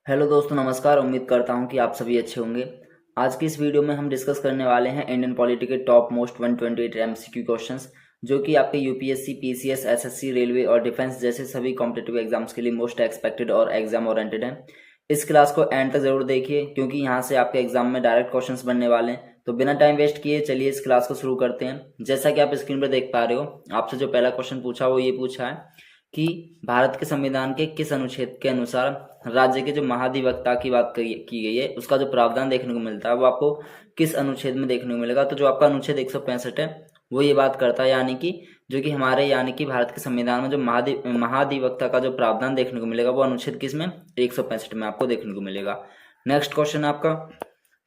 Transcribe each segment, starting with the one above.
Hello दोस्तों, नमस्कार। उम्मीद करता हूं कि आप सभी अच्छे होंगे। आज की इस वीडियो में हम डिस्कस करने वाले हैं इंडियन पॉलिटी के टॉप मोस्ट 128 एमसीक्यू क्वेश्चंस, जो कि आपके यूपीएससी, पीसीएस, एसएससी, रेलवे और डिफेंस जैसे सभी कॉम्पिटिटिव एग्जाम्स के लिए मोस्ट एक्सपेक्टेड और एग्जाम ओरिएंटेड हैं। इस क्लास को एंड तक जरूर देखिए, क्योंकि यहाँ से आपके एग्जाम में डायरेक्ट क्वेश्चंस बनने वाले हैं। तो बिना टाइम वेस्ट किए चलिए इस क्लास को शुरू करते हैं। जैसा कि आप स्क्रीन पर देख पा रहे हो, आपसे जो पहला क्वेश्चन पूछा वो ये पूछा है कि भारत के संविधान के किस अनुच्छेद के अनुसार राज्य के जो महाधिवक्ता की बात की गई है, उसका जो प्रावधान देखने को मिलता है वो आपको किस अनुच्छेद में देखने को मिलेगा। तो जो आपका अनुच्छेद 165 है वो ये बात करता है, यानी कि जो कि हमारे यानी कि भारत के संविधान में जो महाधिवक्ता का जो प्रावधान देखने को मिलेगा वो अनुच्छेद किस में, 165 में आपको देखने को मिलेगा। नेक्स्ट क्वेश्चन आपका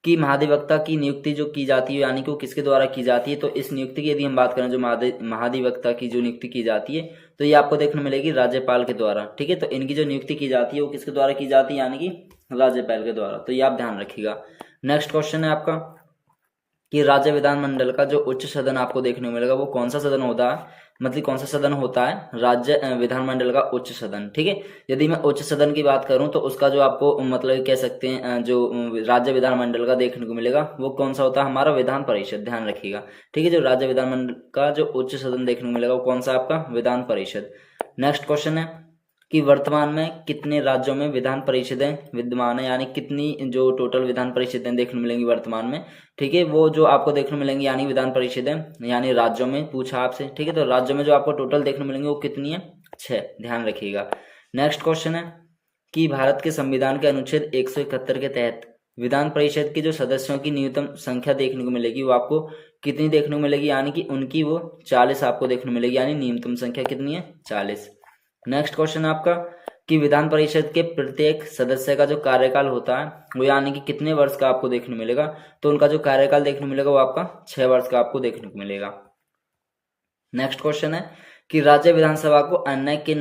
कि महाधिवक्ता की नियुक्ति जो की जाती है, यानी कि वो किसके द्वारा की जाती है। तो इस नियुक्ति की यदि हम बात करें, जो महाधिवक्ता की जो नियुक्ति की जाती है, तो ये आपको देखने मिलेगी राज्यपाल के द्वारा। ठीक है, तो इनकी जो नियुक्ति की जाती है वो किसके द्वारा की जाती है, यानी कि राज्यपाल के द्वारा। तो ये आप ध्यान रखिएगा। नेक्स्ट क्वेश्चन है आपका कि राज्य विधानमंडल का जो उच्च सदन आपको देखने को मिलेगा वो कौन सा सदन होता है, मतलब कौन सा सदन होता है राज्य विधानमंडल का उच्च सदन। ठीक है, यदि मैं उच्च सदन की बात करूं तो उसका जो आपको मतलब कह सकते हैं जो राज्य विधानमंडल का देखने को मिलेगा वो कौन सा होता है, हमारा विधान परिषद। ध्यान रखिएगा। ठीक है, जो राज्य विधानमंडल का जो उच्च सदन देखने को मिलेगा वो कौन सा आपका, विधान परिषद। नेक्स्ट क्वेश्चन है कि वर्तमान में कितने राज्यों में विधान परिषदें विद्यमान है, यानी कितनी जो टोटल विधान परिषदें देखने मिलेंगी वर्तमान में। ठीक है, वो जो आपको देखने मिलेंगी यानी विधान परिषदें यानी राज्यों में पूछा आपसे। ठीक है, तो राज्यों में जो आपको टोटल देखने मिलेंगे वो कितनी है, 6। ध्यान रखिएगा। नेक्स्ट क्वेश्चन है कि भारत के संविधान के अनुच्छेद 171 के तहत विधान परिषद के जो सदस्यों की न्यूनतम संख्या देखने को मिलेगी वो आपको कितनी देखने को मिलेगी, यानी कि उनकी वो 40 आपको देखने को मिलेगी, यानी न्यूनतम संख्या कितनी है, 40। नेक्स्ट क्वेश्चन आपका कि विधान परिषद के प्रत्येक सदस्य का जो कार्यकाल होता है वो यानी कि कितने वर्ष का आपको देखने मिलेगा। तो उनका जो कार्यकाल देखने मिलेगा वो आपका 6 वर्ष का आपको देखने को मिलेगा। नेक्स्ट क्वेश्चन है कि राज्य विधानसभा को अन्य किन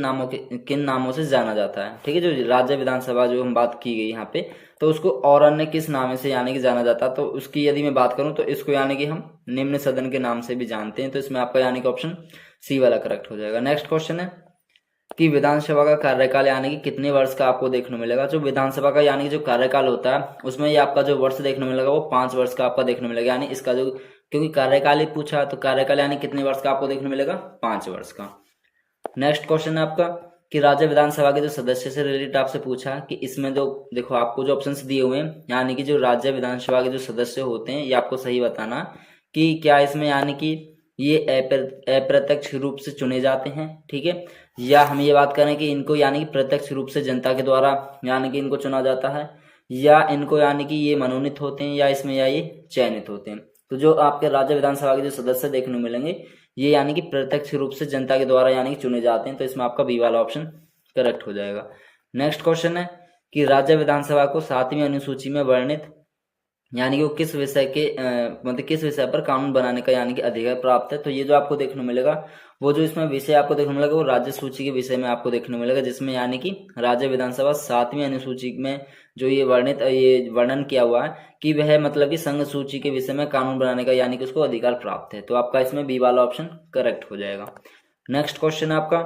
नामों से जाना जाता है। ठीक है, जो राज्य विधानसभा जो हम बात की गई यहाँ पे, तो उसको और अन्य किस नाम से यानी कि जाना जाता है। तो उसकी यदि मैं बात करूं तो इसको यानी कि हम निम्न सदन के नाम से भी जानते हैं। तो इसमें आपका यानी कि ऑप्शन सी वाला करेक्ट हो जाएगा। नेक्स्ट क्वेश्चन है कि विधानसभा का कार्यकाल यानी कि कितने वर्ष का आपको देखने मिलेगा। जो विधानसभा का यानी कि जो कार्यकाल होता है उसमें ये आपका जो वर्ष देखने मिलेगा वो 5 वर्ष का आपका देखने मिलेगा, यानी इसका जो, क्योंकि कार्यकाल ही पूछा तो कार्यकाल यानी कितने वर्ष का आपको देखने मिलेगा, 5 वर्ष का। नेक्स्ट क्वेश्चन है आपका कि राज्य विधानसभा के जो सदस्य से रिलेटेड आपसे पूछा कि इसमें जो देखो आपको जो ऑप्शंस दिए हुए हैं, यानी कि जो राज्य विधानसभा के जो सदस्य होते हैं ये आपको सही बताना कि क्या इसमें यानी कि ये अप्रत्यक्ष रूप से चुने जाते हैं। ठीक है, या हम ये बात करें कि इनको यानी कि प्रत्यक्ष रूप से जनता के द्वारा यानी कि इनको चुना जाता है, या इनको यानी कि ये मनोनीत होते हैं, या इसमें या ये चयनित होते हैं। तो जो आपके राज्य विधानसभा के जो सदस्य देखने को मिलेंगे ये यानी कि प्रत्यक्ष रूप से जनता के द्वारा यानी कि चुने जाते हैं। तो इसमें आपका बी वाला ऑप्शन करेक्ट हो जाएगा। नेक्स्ट क्वेश्चन है कि राज्य विधानसभा को 7वीं अनुसूची में वर्णित यानी कि वो किस विषय के मतलब किस विषय पर कानून बनाने का यानी कि अधिकार प्राप्त है। तो ये जो आपको देखने मिलेगा वो जो इसमें विषय आपको देखने मिलेगा वो राज्य सूची के विषय में आपको देखने मिलेगा, जिसमें यानी कि राज्य विधानसभा 7वीं अनुसूची में जो ये वर्णन किया हुआ है कि वह मतलब कि संघ सूची के विषय में कानून बनाने का यानी कि उसको अधिकार प्राप्त है। तो आपका इसमें बी वाला ऑप्शन करेक्ट हो जाएगा। नेक्स्ट क्वेश्चन है आपका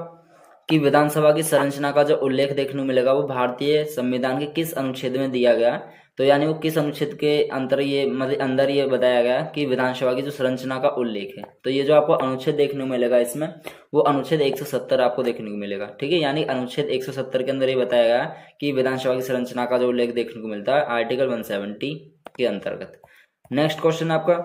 कि विधानसभा की संरचना का जो उल्लेख देखने को मिलेगा वो भारतीय संविधान के किस अनुच्छेद में दिया गया है। तो यानी वो किस अनुच्छेद के अंदर ये बताया गया कि विधानसभा की जो संरचना का उल्लेख है। तो ये जो आपको अनुच्छेद देखने को मिलेगा इसमें वो अनुच्छेद 170 आपको देखने को मिलेगा। ठीक है, यानी अनुच्छेद 170 के अंदर ये बताया गया कि विधानसभा की संरचना का जो उल्लेख देखने को मिलता है आर्टिकल 170 के अंतर्गत। नेक्स्ट क्वेश्चन आपका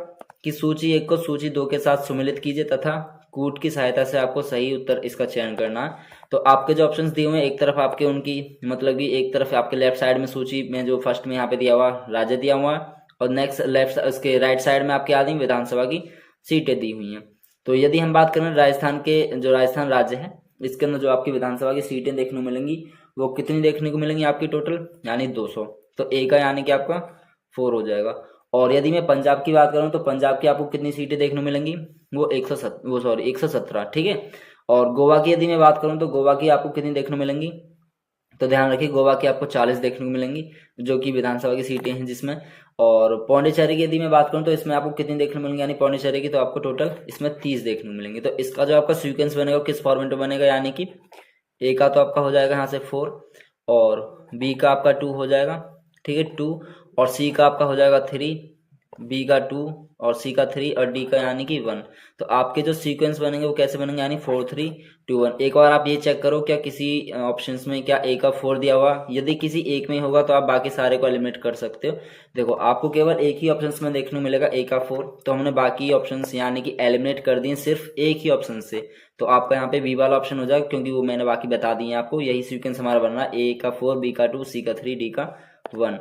कि सूची 1 को सूची 2 के साथ सुमेलित कीजिए तथा कूट की सहायता से आपको सही उत्तर इसका चयन करना है। तो आपके जो ऑप्शंस दिए हुए हैं, एक तरफ आपके उनकी मतलब कि एक तरफ आपके लेफ्ट साइड में सूची में जो फर्स्ट में यहाँ पे दिया हुआ राज्य दिया हुआ है, और नेक्स्ट लेफ्ट उसके राइट साइड में आपके आदि विधानसभा की सीटें दी हुई हैं। तो यदि हम बात करें राजस्थान के, जो राजस्थान राज्य है इसके अंदर जो आपकी विधानसभा की सीटें देखने को मिलेंगी वो कितनी देखने को मिलेंगी आपकी टोटल, यानी 200। तो ए का यानी कि आपका 4 हो जाएगा। और यदि मैं पंजाब की बात करूं तो पंजाब की आपको कितनी सीटें देखने को मिलेंगी, वो 117। ठीक है, और गोवा की यदि मैं बात करूं तो गोवा की आपको कितनी देखने को मिलेंगी। तो ध्यान रखिए गोवा की आपको 40 देखने को मिलेंगी जो कि विधानसभा की सीटें हैं जिसमें। और पौंडीचेरी की यदि मैं बात करूं तो इसमें आपको कितनी देखने को मिलेंगी, यानी पौंडीचेरी की तो आपको टोटल इसमें 30 देखने को मिलेंगी। तो इसका जो आपका सीक्वेंस बनेगा किस फॉर्मेट में बनेगा, यानी कि ए का तो आपका हो जाएगा यहाँ से 4, और बी का आपका 2 हो जाएगा, ठीक है 2, और सी का आपका हो जाएगा 3, बी का 2 और सी का 3 और डी का यानी कि 1। तो आपके जो सीक्वेंस बनेंगे वो कैसे बनेंगे, यानी 4 3 2 1। एक बार आप ये चेक करो क्या किसी ऑप्शंस में क्या ए का 4 दिया हुआ, यदि किसी एक में होगा तो आप बाकी सारे को एलिमिनेट कर सकते हो। देखो आपको केवल एक ही ऑप्शंस में देखने को मिलेगा ए का 4, तो हमने बाकी ऑप्शंस यानी कि एलिमिनेट कर दिए सिर्फ एक ही ऑप्शन से। तो आपका यहाँ पे बी वाला ऑप्शन हो जाएगा, क्योंकि वो मैंने बाकी बता दिए आपको। यही सीक्वेंस हमारा बन रहा है, ए का 4, बी का 2, सी का 3, डी का 1।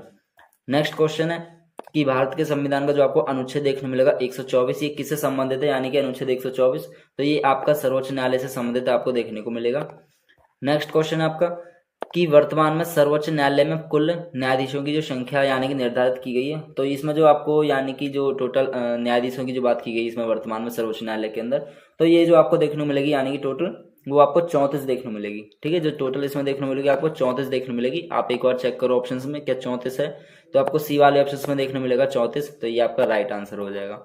नेक्स्ट क्वेश्चन है कि भारत के संविधान का जो आपको अनुच्छेद देखने मिलेगा 124, ये किससे संबंधित है, यानी कि अनुच्छेद 124, तो ये आपका सर्वोच्च न्यायालय से संबंधित आपको देखने को मिलेगा। नेक्स्ट क्वेश्चन है आपका कि वर्तमान में सर्वोच्च न्यायालय में कुल न्यायाधीशों की जो संख्या यानी कि निर्धारित की गई है, तो इसमें जो आपको यानी कि जो टोटल न्यायाधीशों की जो बात की गई इसमें वर्तमान में सर्वोच्च न्यायालय के अंदर, तो ये जो आपको देखने को मिलेगी यानी कि टोटल वो आपको 34 देखने को मिलेगी। ठीक है, जो टोटल इसमें देखने को मिलेगी आपको 34 देखने को मिलेगी। आप एक बार चेक करो ऑप्शंस में क्या 34 है, तो आपको सी वाले ऑप्शंस में देखने मिलेगा 34, तो ये आपका राइट आंसर हो जाएगा।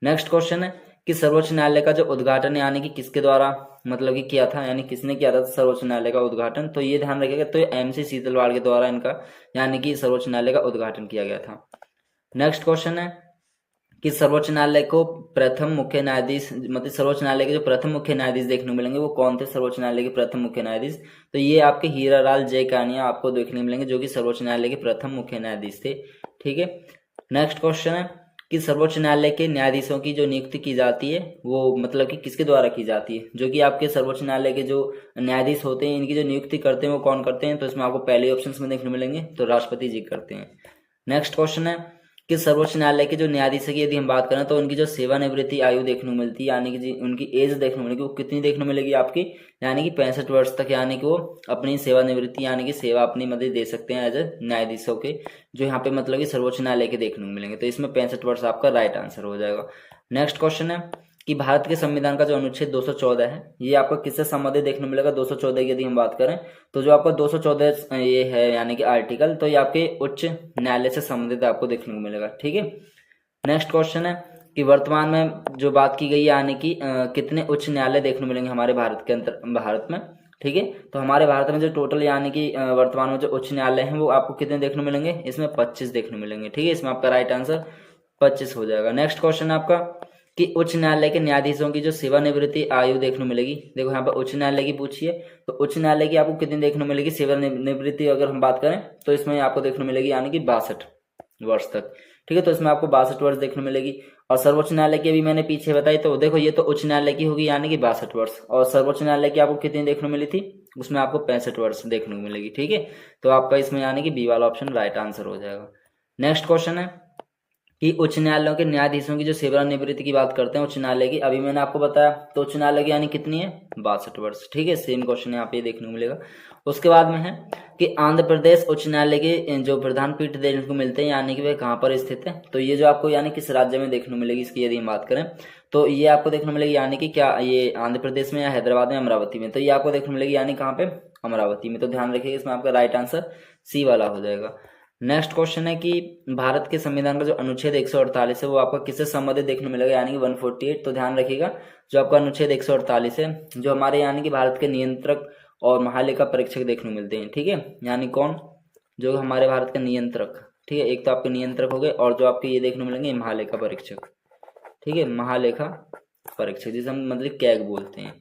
नेक्स्ट क्वेश्चन है कि सर्वोच्च न्यायालय का जो उद्घाटन यानी कि किसके द्वारा मतलब कि किया था, यानी किसने किया था सर्वोच्च न्यायालय का उद्घाटन, तो ये ध्यान रखिएगा, तो एमसी सीतलवाड़ के द्वारा इनका यानी कि सर्वोच्च न्यायालय का उद्घाटन किया गया था। नेक्स्ट क्वेश्चन है कि सर्वोच्च न्यायालय को प्रथम मुख्य न्यायाधीश, मतलब सर्वोच्च न्यायालय के जो प्रथम मुख्य न्यायाधीश देखने को मिलेंगे वो कौन थे सर्वोच्च न्यायालय के प्रथम मुख्य न्यायाधीश, तो ये आपके हीरालाल जय कानिया आपको देखने को मिलेंगे, जो कि सर्वोच्च न्यायालय के प्रथम मुख्य न्यायाधीश थे। ठीक है, नेक्स्ट क्वेश्चन है कि सर्वोच्च न्यायालय के न्यायाधीशों की जो नियुक्ति की जाती है वो मतलब कि किसके द्वारा की जाती है, जो कि आपके सर्वोच्च न्यायालय के जो न्यायाधीश होते हैं इनकी जो नियुक्ति करते हैं वो कौन करते हैं, तो इसमें आपको पहले ऑप्शन में देखने मिलेंगे, तो राष्ट्रपति जी करते हैं। नेक्स्ट क्वेश्चन है कि सर्वोच्च न्यायालय के जो न्यायाधीश की यदि हम बात करें तो उनकी जो सेवानिवृत्ति आयु देखने को मिलती है, यानी कि उनकी एज देखने को मिलेगी, वो कितनी देखने को मिलेगी आपकी, यानी कि 65 वर्ष तक, यानी कि वो अपनी सेवानिवृत्ति यानी कि सेवा अपनी मतलब दे सकते हैं एज ए न्यायाधीशों के, जो यहाँ पे मतलब कि सर्वोच्च न्यायालय के देखने को मिलेंगे, तो इसमें 65 वर्ष आपका राइट आंसर हो जाएगा। नेक्स्ट क्वेश्चन है कि भारत के संविधान का जो अनुच्छेद 214 है ये आपको किससे संबंधित देखने को मिलेगा। 214 की यदि हम बात करें तो जो आपका 214 ये है यानी कि आर्टिकल, तो ये आपके उच्च न्यायालय से संबंधित आपको देखने को मिलेगा। ठीक है, नेक्स्ट क्वेश्चन है कि वर्तमान में जो बात की गई यानी कि कितने उच्च न्यायालय देखने को मिलेंगे हमारे भारत के अंदर, भारत में। ठीक है, तो हमारे भारत में जो टोटल यानी कि वर्तमान में जो उच्च न्यायालय हैं वो आपको कितने देखने को मिलेंगे, इसमें 25 देखने को मिलेंगे। ठीक है, इसमें आपका राइट आंसर 25 हो जाएगा। नेक्स्ट क्वेश्चन है आपका कि उच्च न्यायालय के न्यायाधीशों की जो सेवानिवृत्ति आयु देखने को मिलेगी। देखो यहाँ पर उच्च न्यायालय की पूछिए, तो उच्च न्यायालय की आपको कितनी देखने को मिलेगी सेवानिवृत्ति, अगर हम बात करें तो इसमें आपको देखने को मिलेगी यानी कि 62 वर्ष तक। ठीक है, तो इसमें आपको 62 वर्ष देखने को मिलेगी। और सर्वोच्च न्यायालय की अभी मैंने पीछे बताई, तो देखो ये तो उच्च न्यायालय की होगी यानी कि 62 वर्ष, और सर्वोच्च न्यायालय की आपको कितनी देखने को मिली थी, उसमें आपको 65 वर्ष देखने को मिलेगी। ठीक है, तो आपका इसमें यानी कि बी वाला ऑप्शन राइट आंसर हो जाएगा। नेक्स्ट क्वेश्चन है कि उच्च न्यायालयों के न्यायाधीशों की जो सेवानिवृत्ति की बात करते हैं उच्च न्यायालय की, अभी मैंने आपको बताया, तो उच्च न्यायालय की यानी कितनी है 62 वर्ष। ठीक है, सेम क्वेश्चन यहाँ पे देखने को मिलेगा। उसके बाद में है कि आंध्र प्रदेश उच्च न्यायालय के जो प्रधान पीठ देखने को मिलते हैं यानी कि वे कहाँ पर स्थित है, तो ये जो आपको यानी किस राज्य में देखने को मिलेगी इसकी यदि हम बात करें तो ये आपको देखने को मिलेगी यानी कि क्या ये आंध्र प्रदेश में या हैदराबाद में, अमरावती में, तो ये आपको देखने को मिलेगी यानी कहाँ पे, अमरावती में। तो ध्यान रखिएगा, इसमें आपका राइट आंसर सी वाला हो जाएगा। नेक्स्ट क्वेश्चन है कि भारत के संविधान का जो अनुच्छेद 148 है वो आपका किससे संबंधित देखने को मिलेगा, यानी कि 148। तो ध्यान रखिएगा, जो आपका अनुच्छेद 148 है जो हमारे यानी कि भारत के नियंत्रक और महालेखा परीक्षक देखने को मिलते हैं। ठीक है, यानी कौन, जो हमारे भारत के नियंत्रक। ठीक है, एक तो आपके नियंत्रक हो गए और जो आपके ये देखने को मिलेंगे महालेखा परीक्षक। ठीक है, महालेखा परीक्षक जिसे हम मतलब कैग बोलते हैं।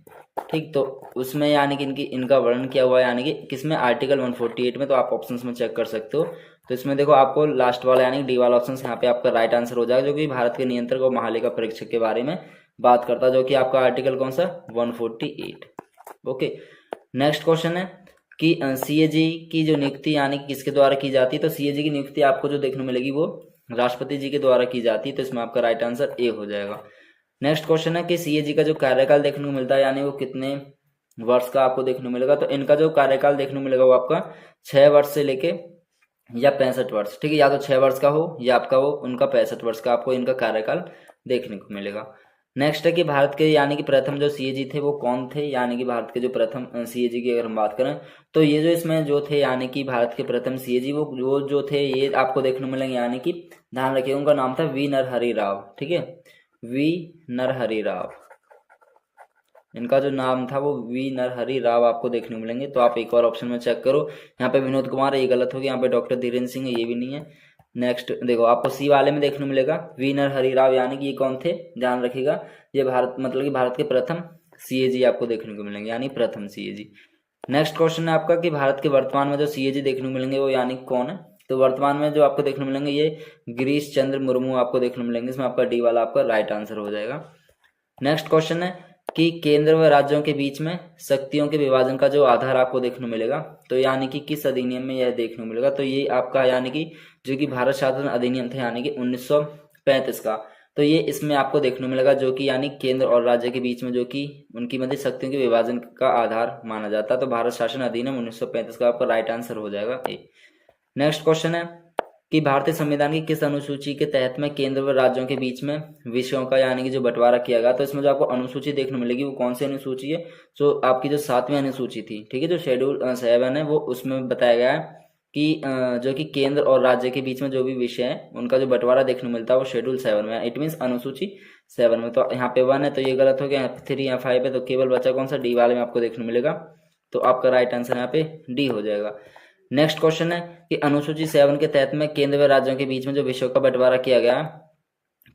ठीक, तो उसमें यानी कि इनका वर्णन किया हुआ है यानी कि किसमें, आर्टिकल 148 में। तो आप ऑप्शंस में चेक कर सकते हो, तो इसमें देखो आपको लास्ट वाला यानी डी वाला ऑप्शन यहाँ पे आपका राइट आंसर हो जाएगा, जो कि भारत के नियंत्रक और महालेखा परीक्षक के बारे में बात करता है, जो कि आपका आर्टिकल कौन सा 148। ओके, नेक्स्ट क्वेश्चन है कि सीएजी की जो नियुक्ति यानी कि किसके द्वारा की जाती है, तो सीएजी की नियुक्ति आपको जो देखने मिलेगी वो राष्ट्रपति जी के द्वारा की जाती है, तो इसमें आपका राइट आंसर ए हो जाएगा। नेक्स्ट क्वेश्चन है कि सीएजी का जो कार्यकाल देखने को मिलता है यानी वो कितने वर्ष का आपको देखने को मिलेगा, तो इनका जो कार्यकाल देखने को मिलेगा वो आपका 6 वर्ष से लेके या 65 वर्ष। ठीक है, या तो 6 वर्ष का हो या आपका वो उनका 65 वर्ष का आपको इनका कार्यकाल देखने को मिलेगा। नेक्स्ट है कि भारत के यानी कि प्रथम जो सीएजी थे वो कौन थे, यानी कि भारत के जो प्रथम सीएजी की अगर हम बात करें तो ये जो इसमें जो थे यानी कि भारत के प्रथम सीएजी वो जो थे ये आपको देखने को मिलेंगे, यानी कि ध्यान रखिए उनका नाम था वी नरहरि राव। ठीक है, वी नरहरि राव। इनका जो नाम था वो वी नरहरि राव आपको देखने को मिलेंगे। तो आप एक और ऑप्शन में चेक करो, यहाँ पे विनोद कुमार है, ये गलत हो गया। यहाँ पे डॉक्टर धीरेन्द्र सिंह है, ये भी नहीं है। नेक्स्ट देखो आपको सी वाले में देखने को मिलेगा वी नरहरि राव, यानी कि ये कौन थे, ध्यान रखिएगा। ये भारत मतलब कि भारत के प्रथम सीएजी आपको देखने को मिलेंगे, यानी प्रथम सीएजी। नेक्स्ट क्वेश्चन है आपका कि भारत के वर्तमान में जो सीएजी देखने को मिलेंगे वो यानी कौन है। तो वर्तमान में जो आपको देखने को मिलेंगे ये गिरीश चंद्र मुर्मू आपको देखने को मिलेंगे। इसमें आपका डी वाला आपका राइट आंसर हो जाएगा। नेक्स्ट क्वेश्चन है कि केंद्र व राज्यों के बीच में शक्तियों के विभाजन का जो आधार आपको देखने को मिलेगा, तो यानी कि किस अधिनियम में यह देखने को मिलेगा। तो ये आपका यानी कि जो कि भारत शासन अधिनियम था यानी कि 1935 का, तो ये इसमें आपको देखने को मिलेगा, जो कि यानी केंद्र और राज्य के बीच में जो कि उनकी मध्य शक्तियों के विभाजन का आधार माना जाता है। तो भारत शासन अधिनियम 1935 का आपका राइट आंसर हो जाएगा ए। नेक्स्ट क्वेश्चन है कि भारतीय संविधान की किस अनुसूची के तहत में केंद्र व राज्यों के बीच में विषयों का यानी कि जो बंटवारा किया गया। तो इसमें जो आपको अनुसूची देखने मिलेगी वो कौन सी अनुसूची है, जो आपकी जो 7वीं अनुसूची थी, ठीक है, जो शेड्यूल 7 है, वो उसमें बताया गया है कि जो कि केंद्र और राज्य के बीच में जो भी विषय है उनका जो बंटवारा देखने को मिलता है वो शेड्यूल 7 में, इट मीन्स अनुसूची 7 में। तो यहाँ पे 1 है तो ये गलत हो गया, 3 या 5 है तो केवल बचा कौन सा, डी वाले में आपको देखने मिलेगा। तो आपका राइट आंसर यहाँ पे डी हो जाएगा। नेक्स्ट क्वेश्चन है कि अनुसूची 7 के तहत में केंद्र व राज्यों के बीच में जो विषयों का बंटवारा किया गया,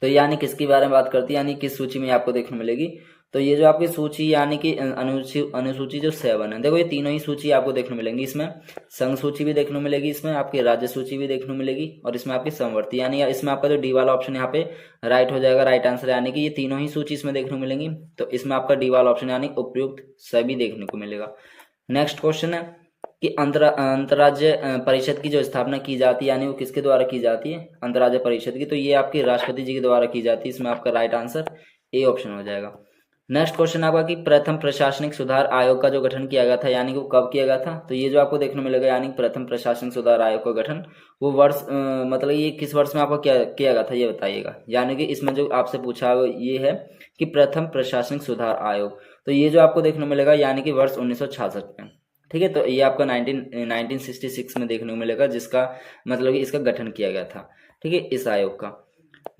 तो यानी किसके बारे में बात करती है, यानी किस सूची में आपको देखने मिलेगी। तो ये जो आपकी सूची यानी कि अनुसूची जो 7 है, देखो ये तीनों ही सूची आपको देखने मिलेंगी। इसमें संघ सूची भी देखने मिलेगी, इसमें आपकी राज्य सूची भी देखने मिलेगी, और इसमें आपकी समवर्ती, यानी इसमें आपका जो डी वाला ऑप्शन यहाँ पे राइट हो जाएगा, राइट आंसर, यानी कि ये तीनों ही सूची इसमें देखने मिलेंगी। तो इसमें आपका डी वाला ऑप्शन यानी उपयुक्त सभी देखने को मिलेगा। नेक्स्ट क्वेश्चन है कि अंतर्राज्य परिषद की जो स्थापना की जाती है यानी वो किसके द्वारा की जाती है, अंतर्राज्य परिषद की, तो ये आपके राष्ट्रपति जी के द्वारा की जाती है। इसमें आपका राइट आंसर ए ऑप्शन हो जाएगा। नेक्स्ट क्वेश्चन आपका कि प्रथम प्रशासनिक सुधार आयोग का जो गठन किया गया था यानी कि वो कब किया गया था। तो ये जो आपको देखने मिलेगा यानी प्रथम प्रशासनिक सुधार आयोग का गठन, वो वर्ष मतलब ये किस वर्ष में आपको किया गया था ये बताइएगा। यानी कि इसमें जो आपसे पूछा ये है कि प्रथम प्रशासनिक सुधार आयोग, तो ये जो आपको देखने मिलेगा यानी कि वर्ष 1966 में, ठीक है। तो ये आपका 1966 में देखने को मिलेगा, जिसका मतलब कि इसका गठन किया गया था, ठीक है, इस आयोग का।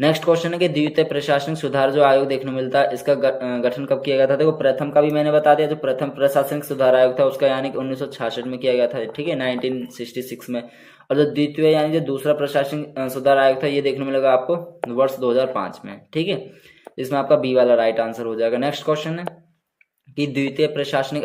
नेक्स्ट क्वेश्चन है कि द्वितीय प्रशासनिक सुधार जो आयोग देखने को मिलता है इसका गठन कब किया गया था। देखो प्रथम का भी मैंने बता दिया, जो प्रथम प्रशासनिक सुधार आयोग था उसका यानी कि 1966 में किया गया था, ठीक है, 1966 में। और जो द्वितीय यानी जो दूसरा प्रशासनिक सुधार आयोग था ये देखने को मिलेगा आपको वर्ष 2005 में, ठीक है। इसमें आपका बी वाला राइट आंसर हो जाएगा। नेक्स्ट क्वेश्चन है कि द्वितीय प्रशासनिक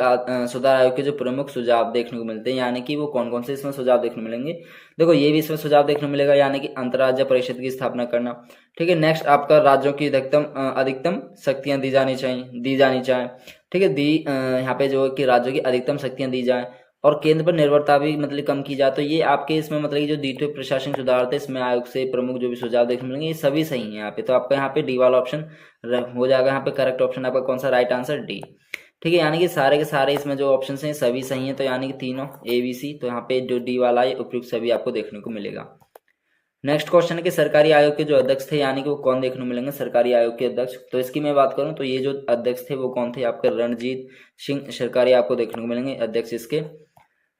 सुधार आयोग के जो प्रमुख सुझाव देखने को मिलते हैं यानी कि वो कौन कौन से इसमें सुझाव देखने मिलेंगे। देखो ये भी इसमें सुझाव देखने मिलेगा यानी कि अंतर्राज्य परिषद की स्थापना करना, ठीक है। नेक्स्ट आपका राज्यों की अधिकतम शक्तियां दी जानी चाहिए, ठीक है, यहाँ पे जो कि राज्यों की अधिकतम शक्तियां दी जाए, और केंद्र पर निर्भरता भी मतलब कम की जाए। तो ये आपके इसमें मतलब जो द्वितीय प्रशासनिक सुधार थे इसमें आयोग से प्रमुख जो भी सुझाव देखने मिलेंगे ये सभी सही है यहाँ पे। तो आपका यहाँ पे डी वाला ऑप्शन हो जाएगा, यहाँ पे करेक्ट ऑप्शन आपका कौन सा, राइट आंसर डी, ठीक है। यानी कि सारे के सारे इसमें जो ऑप्शन हैं सभी सही हैं, तो यानी कि तीनों ए बी सी, तो यहाँ पे जो डी वाला है उपयुक्त सभी आपको देखने को मिलेगा। नेक्स्ट क्वेश्चन है कि सरकारी आयोग के जो अध्यक्ष थे यानी कि वो कौन देखने को मिलेंगे, सरकारी आयोग के अध्यक्ष। तो इसकी मैं बात करूं तो ये जो अध्यक्ष थे वो कौन थे, आपके रणजीत सिंह सरकारी आपको देखने को मिलेंगे अध्यक्ष इसके।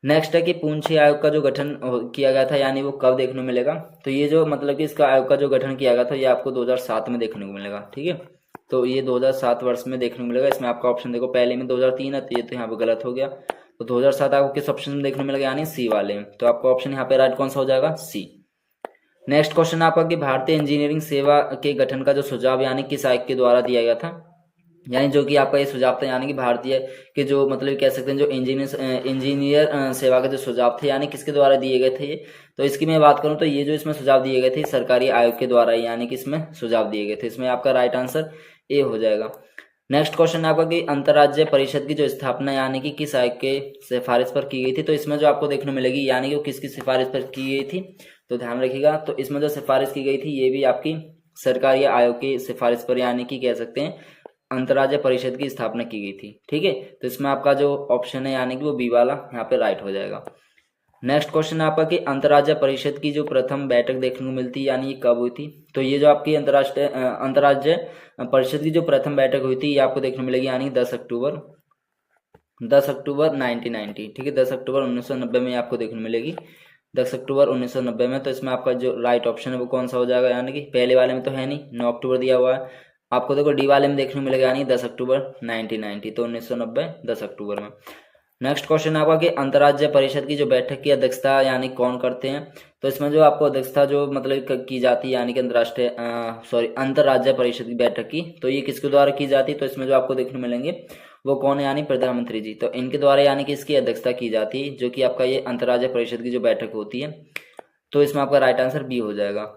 नेक्स्ट है कि पूंछी आयोग का जो गठन किया गया था यानी वो कब देखने को मिलेगा। तो ये जो मतलब कि इसका आयोग का जो गठन किया गया था ये आपको 2007 में देखने को मिलेगा, ठीक है। तो ये 2007 वर्ष में देखने को मिलेगा। इसमें आपका ऑप्शन देखो पहले में 2003 है, तो ये तो यहाँ पे गलत हो गया। तो 2007 आपको किस ऑप्शन में देखने को मिलेगा, यानी सी वाले में। तो आपका ऑप्शन यहाँ पे राइट कौन सा हो जाएगा, सी। नेक्स्ट क्वेश्चन आपका कि भारतीय इंजीनियरिंग सेवा के गठन का जो सुझाव यानी किस आयोग के द्वारा दिया गया था, यानी जो कि आपका ये सुझाव था यानी कि भारतीय के जो मतलब कह सकते हैं जो इंजीनियर सेवा के जो सुझाव थे यानी किसके द्वारा दिए गए थे ये। तो इसकी मैं बात करूं तो ये जो इसमें सुझाव दिए गए थे सरकारी आयोग के द्वारा यानी कि इसमें सुझाव दिए गए थे। इसमें आपका राइट आंसर ए हो जाएगा। नेक्स्ट क्वेश्चन आपका कि अंतर्राज्य परिषद की जो स्थापना यानी कि किस आयोग के सिफारिश पर की गई थी। तो इसमें जो आपको देखने मिलेगी यानी कि वो किसकी सिफारिश पर की गई थी, तो ध्यान रखिएगा। तो इसमें जो सिफारिश की गई थी ये भी आपकी सरकारी आयोग की सिफारिश पर यानी कि कह सकते हैं अंतर्राज्य परिषद की स्थापना की गई थी, ठीक है। तो इसमें आपका जो ऑप्शन है यानी कि वो बी वाला यहाँ पे राइट हो जाएगा। नेक्स्ट क्वेश्चन आपका कि अंतर्राज्य परिषद की जो प्रथम बैठक देखने को मिलती है यानी ये कब हुई थी। तो ये जो आपकी अंतर्राज्य परिषद की जो प्रथम बैठक हुई थी ये आपको देखने मिलेगी यानी 10 अक्टूबर 1990, ठीक है, 10 अक्टूबर 1990 में आपको देखने मिलेगी, 10 अक्टूबर 1990 में। तो इसमें आपका जो राइट ऑप्शन है वो कौन सा हो जाएगा, यानी कि पहले वाले में तो है नहीं, 9 अक्टूबर दिया हुआ है, आपको देखो डी वाले में देखने को मिलेगा यानी 10 अक्टूबर 1990, तो 1990 10 अक्टूबर में। नेक्स्ट क्वेश्चन आपका कि अंतर्राज्य परिषद की जो बैठक की अध्यक्षता यानी कौन करते हैं, तो इसमें जो आपको अध्यक्षता जो मतलब की जाती है यानी कि अंतर्राज्य परिषद की बैठक की, तो ये किसके द्वारा की जाती है, तो इसमें जो आपको देखने को मिलेंगे वो कौन है, यानी प्रधानमंत्री जी, तो इनके द्वारा यानी कि इसकी अध्यक्षता की जाती है, जो कि आपका ये अंतर्राज्य परिषद की जो बैठक होती है। तो इसमें आपका राइट आंसर बी हो जाएगा।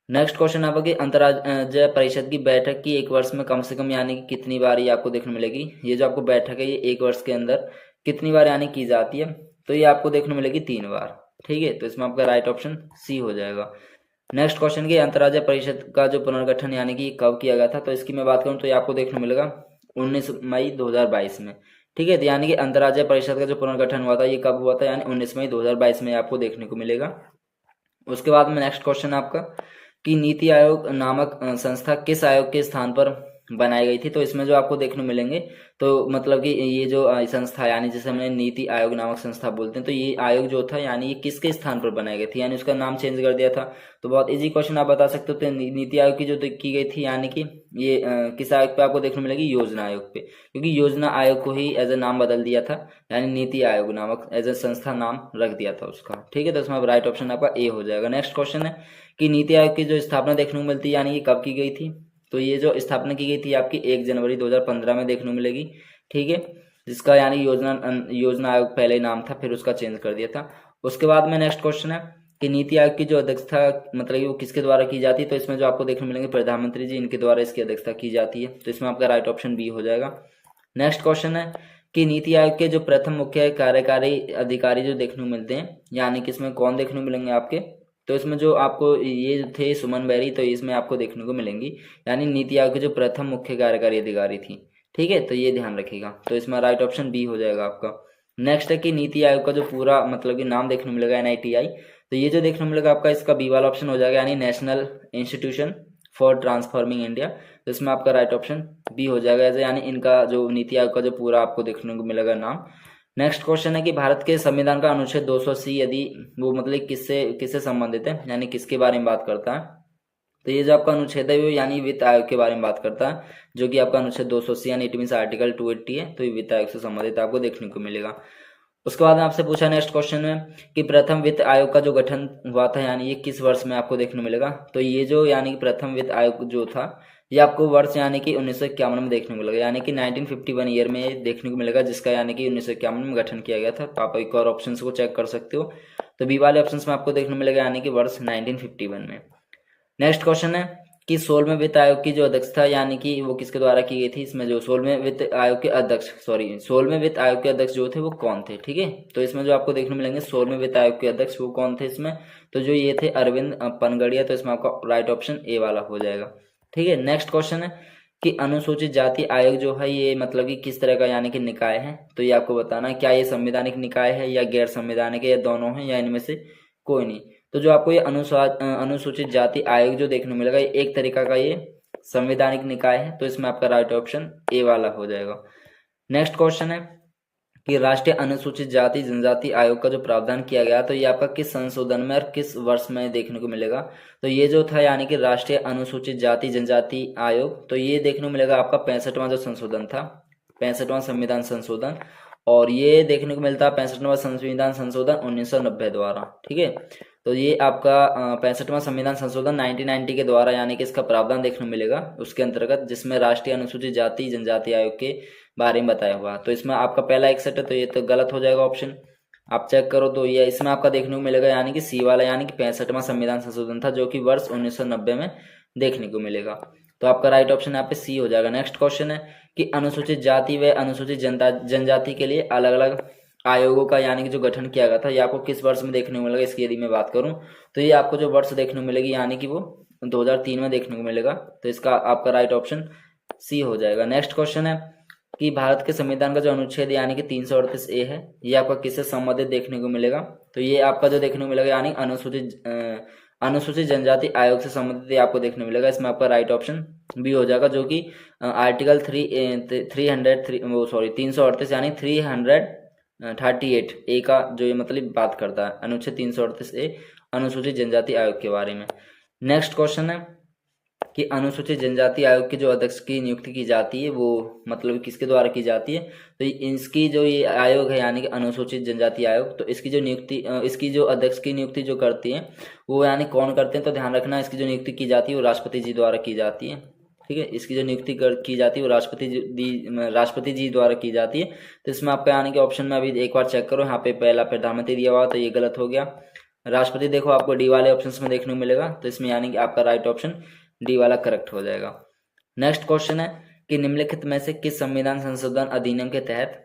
नेक्स्ट क्वेश्चन आपका कि अंतर्राज्य परिषद की बैठक की एक वर्ष में कम से कम यानी कि कितनी बार ये आपको देखने मिलेगी, ये जो आपको बैठक है ये एक वर्ष के अंदर कितनी बार यानी की जाती है, तो ये आपको देखने मिलेगी 3 बार। ठीक है, तो इसमें आपका राइट ऑप्शन सी हो जाएगा। नेक्स्ट क्वेश्चन की अंतर्राज्य परिषद का जो पुनर्गठन यानी कि कब किया गया था, तो इसकी मैं बात करूं तो ये आपको देखने मिलेगा 19 मई 2022 में। ठीक है, तो यानी कि अंतर्राज्य परिषद का जो पुनर्गठन हुआ था ये कब हुआ था, यानी 19 मई 2022 में आपको देखने को मिलेगा। उसके बाद में नेक्स्ट क्वेश्चन आपका कि नीति आयोग नामक संस्था किस आयोग के स्थान पर बनाई गई थी, तो इसमें जो आपको देखने मिलेंगे तो मतलब कि ये जो संस्था यानी जिसे हमने नीति आयोग नामक संस्था बोलते हैं, तो ये आयोग जो था यानी ये किसके स्थान पर बनाई गई थी, यानी उसका नाम चेंज कर दिया था। तो बहुत इजी क्वेश्चन आप बता सकते हो, तो नीति आयोग की जो की गई थी यानी कि ये किस आयोग पे आपको देखने मिलेगी, योजना आयोग पे, क्योंकि योजना आयोग को ही एज ए नाम बदल दिया था, यानी नीति आयोग नामक एज ए संस्था नाम रख दिया था उसका। ठीक है, तो इसमें राइट ऑप्शन आपका ए हो जाएगा। नेक्स्ट क्वेश्चन है कि नीति आयोग की जो स्थापना देखने को मिलती है यानी ये कब की गई थी, तो ये जो स्थापना की गई थी आपकी 1 जनवरी 2015 में देखने को मिलेगी। ठीक है, जिसका यानी योजना आयोग पहले नाम था, फिर उसका चेंज कर दिया था। उसके बाद में नेक्स्ट क्वेश्चन है कि नीति आयोग की जो अध्यक्षता मतलब वो किसके द्वारा की जाती है, तो इसमें जो आपको देखने मिलेंगे प्रधानमंत्री जी, इनके द्वारा इसकी अध्यक्षता की जाती है, तो इसमें आपका राइट ऑप्शन बी हो जाएगा। नेक्स्ट क्वेश्चन है कि नीति आयोग के जो प्रथम मुख्य कार्यकारी अधिकारी जो देखने को मिलते हैं यानी कि इसमें कौन देखने को मिलेंगे आपके, तो इसमें जो आपको ये थे सुमन बेरी, तो इसमें आपको देखने को मिलेंगी, यानी नीति आयोग की जो प्रथम मुख्य कार्यकारी अधिकारी थी। ठीक है, तो ये ध्यान रखिएगा, तो इसमें राइट ऑप्शन बी हो जाएगा आपका। नेक्स्ट है कि नीति आयोग का जो पूरा मतलब कि नाम देखने को मिलेगा NITI, तो ये जो देखने को मिलेगा आपका इसका बी वाला ऑप्शन हो जाएगा, यानी national institution for transforming India, तो इसमें आपका राइट ऑप्शन बी हो जाएगा, यानी इनका जो नीति आयोग का जो पूरा आपको देखने को मिलेगा नाम। नेक्स्ट क्वेश्चन है कि भारत के संविधान का अनुच्छेद 280 यदि वो मतलब किससे किससे संबंधित है, यानी किसके बारे में बात करता है, तो ये जो आपका अनुच्छेद है वो यानी वित्त आयोग के बारे में बात करता है, जो कि आपका अनुच्छेद 280 यानी इट मीन्स आर्टिकल 280 है, तो ये वित्त आयोग से संबंधित आपको देखने को मिलेगा। उसके बाद आपसे पूछा नेक्स्ट क्वेश्चन में कि प्रथम वित्त आयोग का जो गठन हुआ था यानी ये किस वर्ष में आपको देखने को मिलेगा, तो ये जो यानी कि प्रथम वित्त आयोग जो था ये आपको वर्ष यानी कि 1951 में देखने को मिलेगा, यानी कि 1951 ईयर में देखने को मिलेगा, जिसका यानी कि 1951 में गठन किया गया था। तो आप एक और ऑप्शन को चेक कर सकते हो, तो बी वाले ऑप्शन में आपको देखने को मिलेगा यानी कि वर्ष 1951 में। नेक्स्ट क्वेश्चन है कि 16वें वित्त आयोग की जो अध्यक्षता यानी कि वो किसके द्वारा की गई थी, इसमें जो 16वें वित्त आयोग के अध्यक्ष जो थे वो कौन थे। ठीक है, तो इसमें जो आपको देखने मिलेंगे 16वें वित्त आयोग के अध्यक्ष वो कौन थे इसमें, तो जो ये थे अरविंद पनगड़िया, तो इसमें आपका राइट ऑप्शन ए वाला हो जाएगा। ठीक है, नेक्स्ट क्वेश्चन है कि अनुसूचित जाति आयोग जो है ये मतलब कि किस तरह का यानी कि निकाय है, तो ये आपको बताना है क्या ये संवैधानिक निकाय है या गैर संवैधानिक है या दोनों है या इनमें से कोई नहीं। तो जो आपको ये अनुसूचित जाति आयोग जो देखने को मिलेगा ये एक तरीका का ये संवैधानिक निकाय है, तो इसमें आपका राइट ऑप्शन ए वाला हो जाएगा। नेक्स्ट क्वेश्चन है कि राष्ट्रीय अनुसूचित जाति जनजाति आयोग का जो प्रावधान किया गया तो ये आपका किस संशोधन में और किस वर्ष में देखने को मिलेगा, तो ये जो था यानी कि राष्ट्रीय अनुसूचित जाति जनजाति आयोग, तो ये देखने को मिलेगा आपका 65वां जो संशोधन था, 65वां संविधान संशोधन, और ये देखने को मिलता है 65वां संविधान संशोधन 1990 द्वारा। ठीक है, तो ये आपका 65वां संविधान संशोधन 1990 के द्वारा यानी कि इसका प्रावधान देखने को मिलेगा उसके अंतर्गत, जिसमें राष्ट्रीय अनुसूचित जाति जनजाति आयोग के बारे में बताया हुआ। तो इसमें आपका पहला एक सेट है, तो ये तो गलत हो जाएगा ऑप्शन, आप चेक करो तो ये इसमें आपका देखने को मिलेगा यानी कि सी वाला, यानी कि 65वां संविधान संशोधन था जो कि वर्ष 1990 में देखने को मिलेगा, तो आपका राइट ऑप्शन यहाँ पे सी हो जाएगा। नेक्स्ट क्वेश्चन है कि अनुसूचित जाति व अनुसूचित जनजाति के लिए अलग अलग आयोगों का यानी कि जो गठन किया गया था ये आपको किस वर्ष में देखने को मिलेगा, इसकी यदि मैं बात करूं तो ये आपको जो वर्ष देखने को मिलेगी यानी कि वो 2003 में देखने को मिलेगा, तो इसका आपका राइट ऑप्शन सी हो जाएगा। नेक्स्ट क्वेश्चन है कि भारत के संविधान का जो अनुच्छेद यानी कि 338A है ये आपका किससे संबंधित देखने को मिलेगा, तो ये आपका जो देखने को मिलेगा यानी अनुसूचित जनजाति आयोग से संबंधित आपको देखने मिलेगा, इसमें आपका राइट ऑप्शन बी हो जाएगा, जो कि आर्टिकल 338 यानी 338A का जो ये मतलब बात करता है, अनुच्छेद 338A अनुसूचित जनजाति आयोग के बारे में। नेक्स्ट क्वेश्चन है कि अनुसूचित जनजाति आयोग के जो अध्यक्ष की नियुक्ति की जाती है वो मतलब किसके द्वारा की जाती है, तो इसकी जो ये आयोग है यानी कि अनुसूचित जनजाति आयोग, तो इसकी जो नियुक्ति इसकी जो अध्यक्ष की नियुक्ति जो करती है वो यानी कौन करते हैं, तो ध्यान रखना इसकी जो नियुक्ति की जाती है वो राष्ट्रपति जी द्वारा की जाती है। ठीक है, इसकी जो नियुक्ति की जाती है वो राष्ट्रपति जी द्वारा की जाती है। तो इसमें आपका यानी कि ऑप्शन में अभी एक बार चेक करो, यहाँ पे पहला प्रधानमंत्री दिया हुआ तो ये गलत हो गया। राष्ट्रपति देखो आपको डी वाले ऑप्शन में देखने को मिलेगा, तो इसमें यानी कि आपका राइट ऑप्शन डी वाला करेक्ट हो जाएगा। नेक्स्ट क्वेश्चन है कि निम्नलिखित में से किस संविधान संशोधन अधिनियम के तहत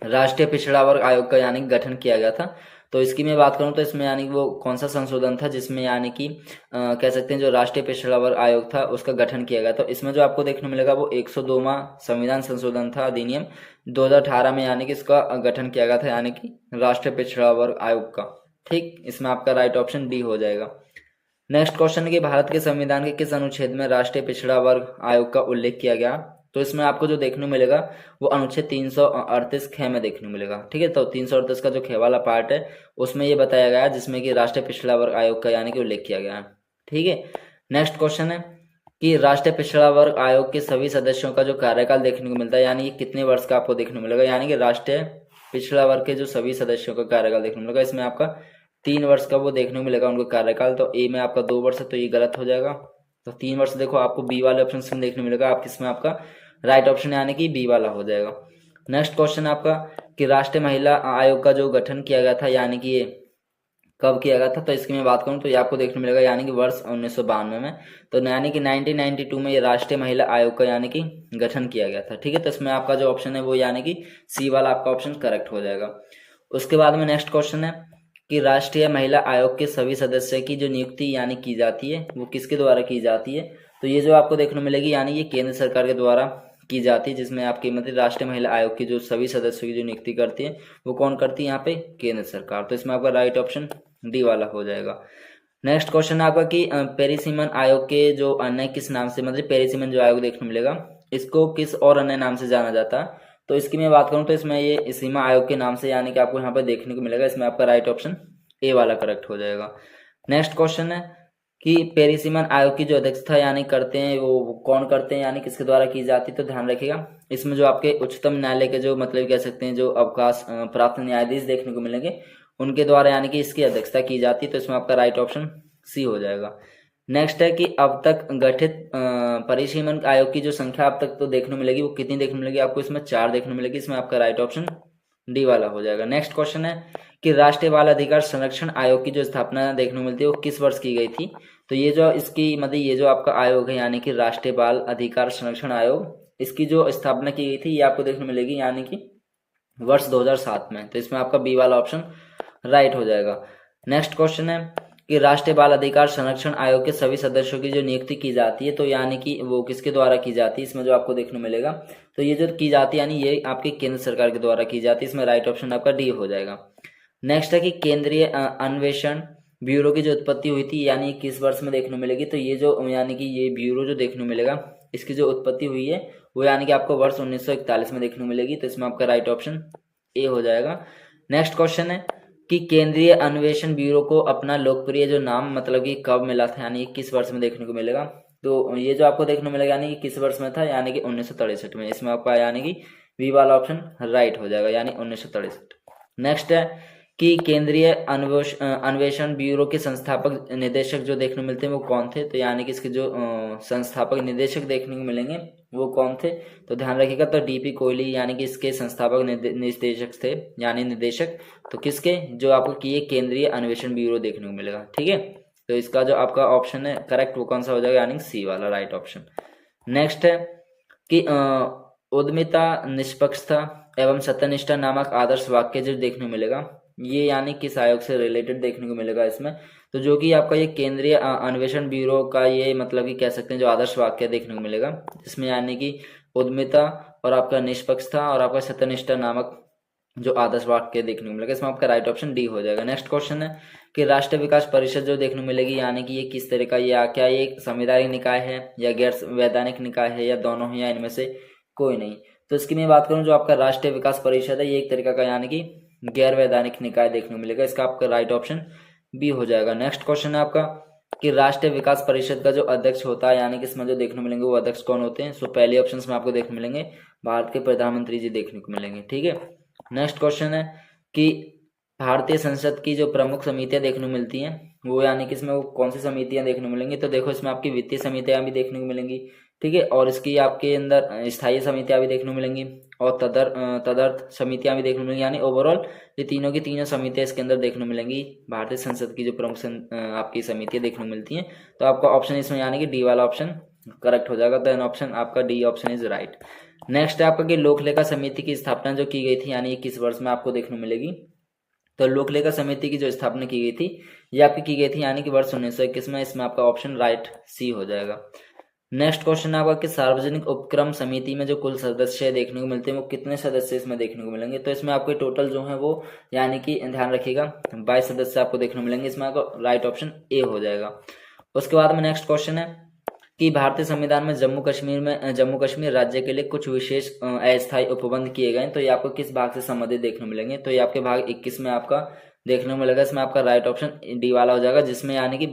राष्ट्रीय पिछड़ा वर्ग आयोग का यानी गठन किया गया था। तो इसकी मैं बात करूं तो इसमें यानी वो कौन सा संशोधन था जिसमें यानी कि कह सकते हैं जो राष्ट्रीय पिछड़ा वर्ग आयोग था उसका गठन किया गया। तो इसमें जो आपको देखने मिलेगा वो 102वां संविधान संशोधन था अधिनियम 2018 में, यानी कि इसका गठन किया गया था यानी कि राष्ट्रीय पिछड़ा वर्ग आयोग का। ठीक, इसमें आपका राइट ऑप्शन डी हो जाएगा। नेक्स्ट क्वेश्चन है कि भारत के संविधान के किस अनुच्छेद में राष्ट्रीय पिछड़ा वर्ग आयोग का उल्लेख किया गया। तो इसमें आपको जो देखने मिलेगा वो अनुच्छेद 338 ख में देखने मिलेगा। ठीक है, तो 338 का जो ख वाला पार्ट है उसमें ये बताया गया है जिसमें कि राष्ट्रीय पिछड़ा वर्ग आयोग का यानी कि उल्लेख किया गया है। ठीक है, नेक्स्ट क्वेश्चन है कि राष्ट्रीय पिछड़ा वर्ग आयोग के सभी सदस्यों का जो कार्यकाल देखने को मिलता है यानी कि कितने वर्ष का आपको देखने को मिलेगा, यानी कि राष्ट्रीय पिछड़ा वर्ग के जो सभी सदस्यों का कार्यकाल देखने को मिलेगा इसमें आपका 3 वर्ष का वो देखने को मिलेगा उनका कार्यकाल। तो ए में आपका 2 वर्ष है तो ये गलत हो जाएगा। तो 3 वर्ष देखो आपको बी वाले ऑप्शन में देखने मिलेगा, आप किसमें आपका राइट ऑप्शन यानी कि बी वाला हो जाएगा। नेक्स्ट क्वेश्चन आपका कि राष्ट्रीय महिला आयोग का जो गठन किया गया था यानी कि ये कब किया गया था, तो इसकी मैं बात करूं तो ये आपको देखने मिलेगा यानी कि वर्ष 1992 में। तो यानी कि 1992 में ये राष्ट्रीय महिला आयोग का यानी कि गठन किया गया था। ठीक है, तो इसमें आपका जो ऑप्शन है वो यानी कि सी वाला आपका ऑप्शन करेक्ट हो जाएगा। उसके बाद में नेक्स्ट क्वेश्चन है कि राष्ट्रीय महिला आयोग के सभी सदस्य की जो नियुक्ति यानी की जाती है वो किसके द्वारा की जाती है। तो ये जो आपको देखने मिलेगी यानी ये केंद्र सरकार के द्वारा की जाती है, जिसमें आपकी मतलब राष्ट्रीय महिला आयोग की जो सभी सदस्यों की जो नियुक्ति करती है वो कौन करती है, यहाँ पे केंद्र सरकार। तो इसमें आपका राइट ऑप्शन डी वाला हो जाएगा। नेक्स्ट क्वेश्चन आपका कि पेरिसीमन आयोग के जो अन्य किस नाम से, मतलब पेरिसीमन जो आयोग देखने मिलेगा इसको किस और अन्य नाम से जाना जाता है। तो इसकी मैं बात करूं तो इसमें ये सीमा आयोग के नाम से यानी कि आपको यहाँ पर देखने को मिलेगा, इसमें आपका राइट ऑप्शन ए वाला करेक्ट हो जाएगा। नेक्स्ट क्वेश्चन है कि पेरिसीमन आयोग की जो अध्यक्षता यानी करते हैं वो कौन करते हैं यानी किसके द्वारा की जाती है। तो ध्यान रखिएगा इसमें जो आपके उच्चतम न्यायालय के जो मतलब कह सकते हैं जो अवकाश प्राप्त न्यायाधीश देखने को मिलेंगे उनके द्वारा यानी कि इसकी अध्यक्षता की जाती है। तो इसमें आपका राइट ऑप्शन सी हो जाएगा। नेक्स्ट है कि अब तक गठित परिसीमन आयोग की जो संख्या अब तक तो देखने मिलेगी वो कितनी देखने मिलेगी, आपको इसमें 4 देखने मिलेगी, इसमें आपका राइट ऑप्शन डी वाला हो जाएगा। नेक्स्ट क्वेश्चन है कि राष्ट्रीय बाल अधिकार संरक्षण आयोग की जो स्थापना देखने को मिलती है वो किस वर्ष की गई थी। तो ये जो इसकी मतलब ये जो आपका आयोग है यानी कि राष्ट्रीय बाल अधिकार संरक्षण आयोग, इसकी जो स्थापना की गई थी ये आपको देखने मिलेगी यानी कि वर्ष 2007 में। तो इसमें आपका बी वाला ऑप्शन राइट हो जाएगा। नेक्स्ट क्वेश्चन है कि राष्ट्रीय बाल अधिकार संरक्षण आयोग के सभी सदस्यों की जो नियुक्ति की जाती है तो यानी कि वो किसके द्वारा की जाती है, इसमें जो आपको देखने मिलेगा तो ये जो की जाती है यानी ये आपकी केंद्र सरकार के द्वारा की जाती है, इसमें राइट ऑप्शन आपका डी हो जाएगा। नेक्स्ट है कि केंद्रीय अन्वेषण ब्यूरो की जो उत्पत्ति हुई थी यानी किस वर्ष में देखने मिलेगी। तो ये जो यानी कि ये ब्यूरो जो देखने मिलेगा इसकी जो उत्पत्ति हुई है वो यानी कि आपको वर्ष 1941 में देखने मिलेगी। तो इसमें आपका राइट ऑप्शन ए हो जाएगा। नेक्स्ट क्वेश्चन है कि केंद्रीय अन्वेषण ब्यूरो को अपना लोकप्रिय जो नाम मतलब कि कब मिला था यानी किस वर्ष में देखने को मिलेगा। तो ये जो आपको देखने मिलेगा यानी कि किस वर्ष में था यानी कि 1963 में, इसमें आपका यानी कि बी वाला ऑप्शन राइट हो जाएगा यानी 1963। नेक्स्ट है कि केंद्रीय अन्वेषण ब्यूरो के संस्थापक निदेशक जो देखने मिलते हैं वो कौन थे। तो यानी कि इसके जो संस्थापक निदेशक देखने को मिलेंगे वो कौन थे, तो ध्यान रखिएगा तो डीपी कोहली यानी कि इसके संस्थापक निदेशक थे यानी निदेशक। तो किसके जो आपको किए केंद्रीय अन्वेषण ब्यूरो देखने को मिलेगा। ठीक है, तो इसका जो आपका ऑप्शन है करेक्ट वो कौन सा हो जाएगा यानी सी वाला राइट ऑप्शन। नेक्स्ट है कि उद्यमिता निष्पक्षता एवं सत्यनिष्ठा नामक आदर्श वाक्य जो देखने को मिलेगा ये यानी किस आयोग से रिलेटेड देखने को मिलेगा इसमें। तो जो कि आपका ये केंद्रीय अन्वेषण ब्यूरो का ये मतलब कि कह सकते हैं जो आदर्श वाक्य देखने को मिलेगा जिसमें यानी कि उद्यमिता और आपका निष्पक्षता और आपका सत्यनिष्ठा नामक जो आदर्श वाक्य देखने को मिलेगा, इसमें आपका राइट ऑप्शन डी हो जाएगा। नेक्स्ट क्वेश्चन है कि राष्ट्रीय विकास परिषद जो देखने को मिलेगी यानी कि ये किस तरह का, या क्या ये एक संवैधानिक निकाय है या गैर वैधानिक निकाय है या दोनों है या इनमें से कोई नहीं। तो इसकी मैं बात करूं जो आपका राष्ट्रीय विकास परिषद है ये एक तरीका का यानी कि गैर वैधानिक निकाय देखने को मिलेगा, इसका आपका राइट ऑप्शन बी हो जाएगा। नेक्स्ट क्वेश्चन है आपका कि राष्ट्रीय विकास परिषद का जो अध्यक्ष होता है, यानी कि इसमें जो देखने को मिलेंगे वो अध्यक्ष कौन होते हैं। सो पहले ऑप्शन में आपको देखने मिलेंगे भारत के प्रधानमंत्री जी देखने को मिलेंगे। ठीक है, नेक्स्ट क्वेश्चन है कि भारतीय संसद की जो प्रमुख समितियां देखने को मिलती हैं वो, यानी कि इसमें वो कौन सी समितियां देखने को मिलेंगी। तो देखो इसमें आपकी वित्तीय समितियां भी देखने को मिलेंगी। ठीक है, और इसकी आपके अंदर स्थायी समितियां भी देखने को मिलेंगी और तदर्थ समितियां भी देखने को मिलेंगी। यानी ओवरऑल ये तीनों की तीनों समितियां इसके अंदर देखने को मिलेंगी। भारतीय संसद की जो प्रमुख आपकी समितियां देखने को मिलती हैं। तो आपका ऑप्शन इसमें यानी कि डी वाला ऑप्शन करेक्ट हो जाएगा। देन ऑप्शन आपका D option is right. Next है आपका कि लोक लेखा समिति की स्थापना जो की गई थी, यानी किस वर्ष में आपको देखने को मिलेगी। तो लोक लेखा समिति की जो स्थापना की गई थी ये आपकी की गई थी यानी कि वर्ष 1921 में। इसमें आपका ऑप्शन राइट सी हो जाएगा। नेक्स्ट क्वेश्चन आपका कि सार्वजनिक उपक्रम समिति में जो कुल सदस्य देखने को मिलते हैं वो कितने सदस्य इसमें देखने को मिलेंगे। तो इसमें आपके टोटल जो है वो, यानी कि ध्यान रखिएगा 22 सदस्य आपको देखने को मिलेंगे। इसमें आपका राइट ऑप्शन ए हो जाएगा। उसके बाद में नेक्स्ट क्वेश्चन है कि भारतीय संविधान में जम्मू कश्मीर राज्य के लिए कुछ विशेष अस्थायी उपबंध किए गए। तो ये आपको किस भाग से संबंधित देखने को मिलेंगे। तो ये आपके भाग 21 में आपका देखने को मिलेगा। इसमें आपका राइट ऑप्शन डी वाला हो जाएगा, जिसमें यानी कि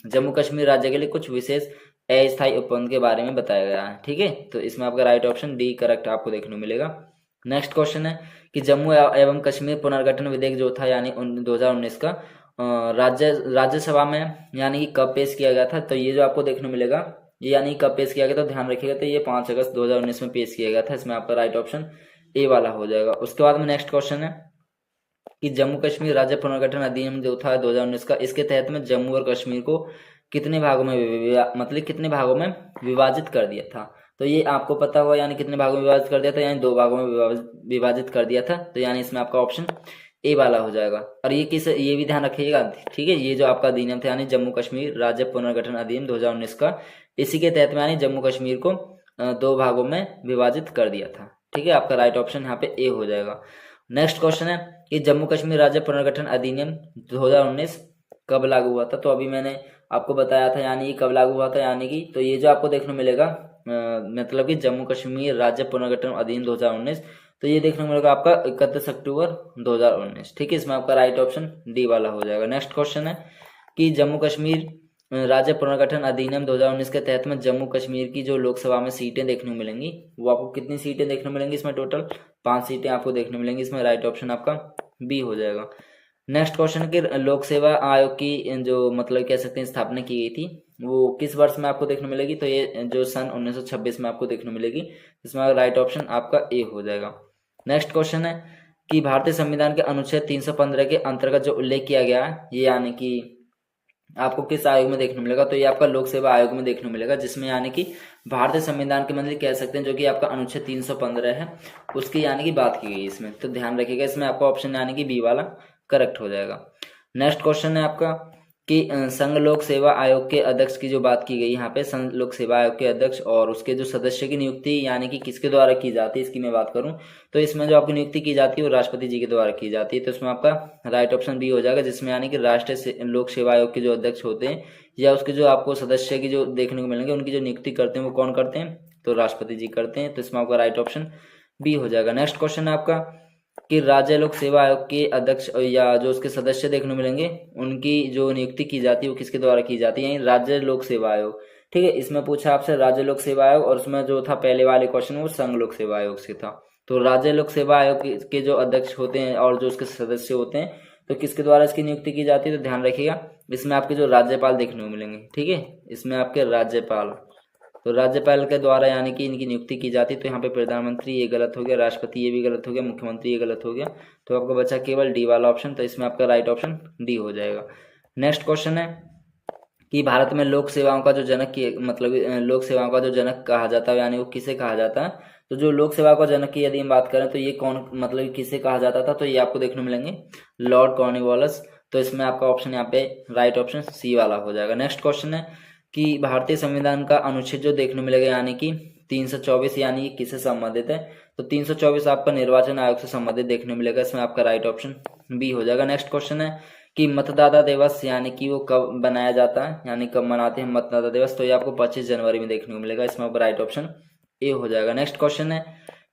जम्मू कश्मीर राज्य के लिए कुछ विशेष अस्थायी उपबंध के बारे में बताया गया है। ठीक है, तो इसमें आपका राइट ऑप्शन डी करेक्ट आपको देखने को मिलेगा। नेक्स्ट क्वेश्चन है कि जम्मू एवं कश्मीर पुनर्गठन विधेयक जो था यानी 2019 का राज्यसभा में यानी कि कब पेश किया गया था। तो ये जो आपको देखने को मिलेगा ये यानी कब पेश किया गया, तो ध्यान रखिएगा। तो ये 5 अगस्त 2019 में पेश किया गया था। इसमें आपका राइट ऑप्शन ए वाला हो जाएगा। उसके बाद में नेक्स्ट क्वेश्चन है कि जम्मू कश्मीर राज्य पुनर्गठन अधिनियम जो था 2019 का, इसके तहत में जम्मू और कश्मीर को कितने भागों में विभाजित कर दिया था। तो ये आपको पता होगा, यानी कितने भागों में विभाजित कर दिया था, यानी 2 भागों में विभाजित कर दिया था। तो यानी इसमें आपका ऑप्शन ए वाला हो जाएगा। और ये भी ध्यान रखिएगा। ठीक है, ये जो आपका अधिनियम था यानी जम्मू कश्मीर राज्य पुनर्गठन अधिनियम 2019 का, इसी के तहत में यानी जम्मू कश्मीर को 2 भागों में विभाजित कर दिया था। ठीक है, आपका राइट ऑप्शन यहाँ पे ए हो जाएगा। नेक्स्ट क्वेश्चन है कि जम्मू कश्मीर राज्य पुनर्गठन अधिनियम 2019 कब लागू हुआ था। तो अभी मैंने आपको बताया था यानी ये कब लागू हुआ था, यानी कि तो ये जो आपको देखने मिलेगा मतलब कि जम्मू कश्मीर राज्य पुनर्गठन अधिनियम 2019, तो ये देखने को मिलेगा आपका 31 अक्टूबर 2019। ठीक है, इसमें आपका राइट ऑप्शन डी वाला हो जाएगा। नेक्स्ट क्वेश्चन है कि जम्मू कश्मीर राज्य पुनर्गठन अधिनियम 2019 के तहत में जम्मू कश्मीर की जो लोकसभा में सीटें देखने को मिलेंगी वो आपको कितनी सीटें देखने को मिलेंगी। इसमें टोटल 5 सीटें आपको देखने को मिलेंगी। इसमें राइट ऑप्शन आपका बी हो जाएगा। नेक्स्ट क्वेश्चन कि लोक सेवा आयोग की जो मतलब कह सकते हैं स्थापना की गई थी वो किस वर्ष में आपको देखने मिलेगी। तो ये जो सन 1926 में आपको देखने मिलेगी। इसमें राइट ऑप्शन आपका ए हो जाएगा। नेक्स्ट क्वेश्चन है कि भारतीय संविधान के अनुच्छेद 315 के अंतर्गत जो उल्लेख किया गया है ये यानी कि आपको किस आयोग में देखने मिलेगा। तो ये आपका लोक सेवा आयोग में देखने मिलेगा, जिसमें यानी कि भारतीय संविधान के मतलब कह सकते हैं जो कि आपका अनुच्छेद 315 है उसकी यानी कि बात की गई इसमें। तो ध्यान रखिएगा, इसमें आपका ऑप्शन यानी कि बी वाला करेक्ट हो जाएगा। नेक्स्ट क्वेश्चन है आपका कि संघ लोक सेवा आयोग के अध्यक्ष की जो बात की गई यहाँ पे, संघ लोक सेवा आयोग के अध्यक्ष और उसके जो सदस्य की नियुक्ति यानी कि किसके द्वारा की जाती है इसकी मैं बात करूं तो इसमें जो आपकी नियुक्ति की जाती है वो राष्ट्रपति जी के द्वारा की जाती है। तो इसमें आपका राइट ऑप्शन बी हो जाएगा, जिसमें यानी कि राष्ट्रीय लोक सेवा आयोग के जो अध्यक्ष होते हैं या उसके जो आपको सदस्य की जो देखने को मिलेंगे उनकी जो नियुक्ति करते हैं वो कौन करते हैं, तो राष्ट्रपति जी करते हैं। तो इसमें आपका राइट ऑप्शन बी हो जाएगा। नेक्स्ट क्वेश्चन है आपका कि राज्य लोक सेवा आयोग के अध्यक्ष या जो उसके सदस्य देखने मिलेंगे उनकी जो नियुक्ति की जाती है वो किसके द्वारा की जाती है, राज्य लोक सेवा आयोग। ठीक है, इसमें पूछा आपसे राज्य लोक सेवा आयोग और उसमें जो था पहले वाले क्वेश्चन वो संघ लोक सेवा आयोग से था। तो राज्य लोक सेवा आयोग के जो अध्यक्ष होते हैं और जो उसके सदस्य होते हैं तो किसके द्वारा इसकी नियुक्ति की जाती है। तो ध्यान रखिएगा, इसमें आपके जो राज्यपाल देखने को मिलेंगे। ठीक है, इसमें आपके राज्यपाल, तो राज्यपाल के द्वारा यानी कि इनकी नियुक्ति की जाती है। तो यहाँ पे प्रधानमंत्री ये गलत हो गया, राष्ट्रपति ये भी गलत हो गया, मुख्यमंत्री ये गलत हो गया। तो आपको बचा केवल डी वाला ऑप्शन। तो इसमें आपका राइट ऑप्शन डी हो जाएगा। नेक्स्ट क्वेश्चन है कि भारत में लोक सेवाओं का जो जनक मतलब लोक सेवाओं का जो जनक कहा जाता है यानी वो किसे कहा जाता है। तो जो लोक सेवा का जनक की यदि हम बात करें तो ये कौन मतलब किसे कहा जाता था, तो ये आपको देखने मिलेंगे लॉर्ड कॉर्नवालिस। तो इसमें आपका ऑप्शन यहाँ पे राइट ऑप्शन सी वाला हो जाएगा। नेक्स्ट क्वेश्चन है कि भारतीय संविधान का अनुच्छेद जो देखने मिलेगा यानी कि 324 यानी किससे संबंधित है। तो 324 आपका निर्वाचन आयोग से संबंधित देखने मिलेगा। इसमें आपका राइट ऑप्शन बी हो जाएगा। नेक्स्ट क्वेश्चन है कि मतदाता दिवस यानी कि वो कब बनाया जाता है यानी कब मनाते हैं मतदाता दिवस। तो ये आपको 25 जनवरी में देखने को मिलेगा। इसमें आपका राइट ऑप्शन ए हो जाएगा। नेक्स्ट क्वेश्चन है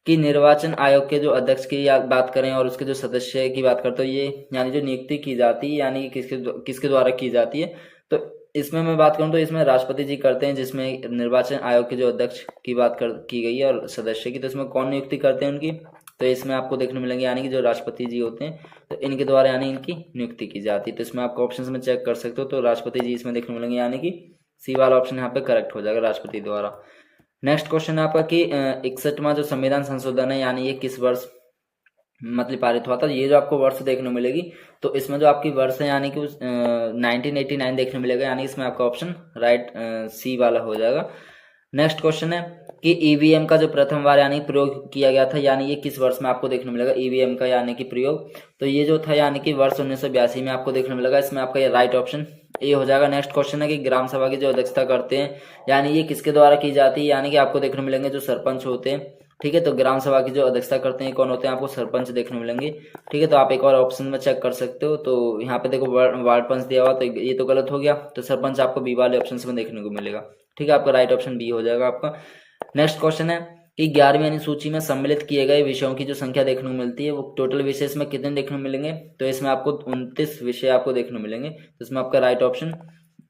कि निर्वाचन आयोग के जो अध्यक्ष की बात करें और उसके जो सदस्य की बात करते तो ये यानी जो नियुक्ति की जाती है यानी किसके द्वारा की जाती है। तो इसमें मैं बात करूं तो इसमें राष्ट्रपति जी करते हैं, जिसमें निर्वाचन आयोग के जो अध्यक्ष की की गई है और सदस्य की, तो इसमें कौन नियुक्ति करते हैं उनकी, तो इसमें आपको देखने मिलेंगे यानी कि जो राष्ट्रपति जी होते हैं तो इनके द्वारा यानी इनकी नियुक्ति की जाती है। तो इसमें आपको ऑप्शन में चेक कर सकते हो, तो राष्ट्रपति जी इसमें देखने मिलेंगे यानी कि सी वाला ऑप्शन यहाँ पे करेक्ट हो जाएगा, राष्ट्रपति द्वारा। नेक्स्ट क्वेश्चन है आपका कि 61वां जो संविधान संशोधन है यानी ये किस वर्ष मतलब पारित हुआ था। ये जो आपको वर्ष देखने मिलेगी, तो इसमें जो आपकी वर्ष है यानी कि 1989 देखने मिलेगा, यानी इसमें आपका ऑप्शन राइट सी वाला हो जाएगा। नेक्स्ट क्वेश्चन है कि ईवीएम का जो प्रथम बार यानी प्रयोग किया गया था, यानी ये किस वर्ष में आपको देखने मिलेगा ईवीएम का यानी कि प्रयोग, तो ये जो था यानी कि वर्ष 1982 में आपको देखने मिलेगा। इसमें आपका ये राइट ऑप्शन ए हो जाएगा। नेक्स्ट क्वेश्चन है कि ग्राम सभा की जो अध्यक्षता करते हैं यानी ये किसके द्वारा की जाती है, यानी कि आपको देखने मिलेंगे जो सरपंच होते हैं, ठीक है। तो ग्राम सभा की जो अध्यक्षता करते हैं कौन होते हैं, आपको सरपंच देखने मिलेंगे, ठीक है। तो आप एक और ऑप्शन में चेक कर सकते हो, तो यहाँ पे देखो वार्ड पंच दिया हुआ, तो ये तो गलत हो गया, तो सरपंच आपको बी वाले ऑप्शन में देखने को मिलेगा, ठीक है। आपका राइट ऑप्शन बी हो जाएगा आपका। नेक्स्ट क्वेश्चन है कि 11वीं अनुसूची में सम्मिलित किए गए विषयों की जो संख्या देखने को मिलती है वो टोटल विषय इसमें कितने देखने को मिलेंगे, तो इसमें आपको 29 विषय आपको देखने को मिलेंगे। तो इसमें आपका राइट ऑप्शन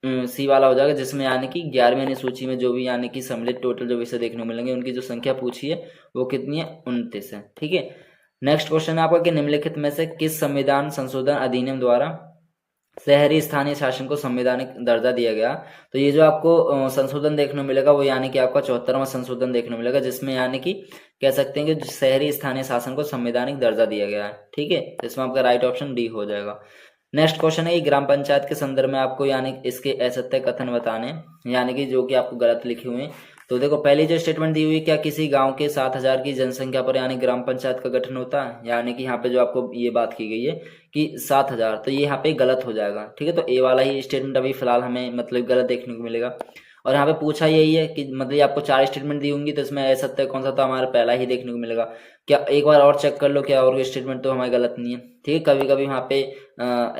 सी वाला हो जाएगा, जिसमें यानी कि 11वीं अनुसूची में जो भी यानी कि सम्मिलित टोटल जो विषय देखने को मिलेंगे उनकी जो संख्या पूछी है वो कितनी है, 29 है, ठीक है। नेक्स्ट क्वेश्चन है आपका कि निम्नलिखित में से किस संविधान संशोधन अधिनियम द्वारा शहरी स्थानीय शासन को संवैधानिक दर्जा दिया गया, तो ये जो आपको संशोधन देखने को मिलेगा वो यानी कि आपका 74वां संशोधन देखने को मिलेगा, जिसमें यानी कि कह सकते हैं कि शहरी स्थानीय शासन को संवैधानिक दर्जा दिया गया है, ठीक है। तो इसमें आपका राइट ऑप्शन डी हो जाएगा। नेक्स्ट क्वेश्चन है कि ग्राम पंचायत के संदर्भ में आपको यानी इसके असत्य कथन बताने, यानी कि जो कि आपको गलत लिखे हुए हैं। तो देखो पहली जो स्टेटमेंट दी हुई है, क्या किसी गांव के 7,000 की जनसंख्या पर यानी ग्राम पंचायत का गठन होता है, यानी कि यहाँ पे जो आपको ये बात की गई है कि 7,000, तो ये यहाँ पे गलत हो जाएगा, ठीक है। तो ए वाला ही स्टेटमेंट अभी फिलहाल हमें मतलब गलत देखने को मिलेगा। और यहाँ पे पूछा यही है कि मतलब आपको 4 स्टेटमेंट दी होंगी, तो इसमें असत्य कौन सा था, हमारा पहला ही देखने को मिलेगा। क्या एक बार और चेक कर लो, क्या और स्टेटमेंट तो हमारे गलत नहीं है, ठीक है। कभी कभी वहाँ पे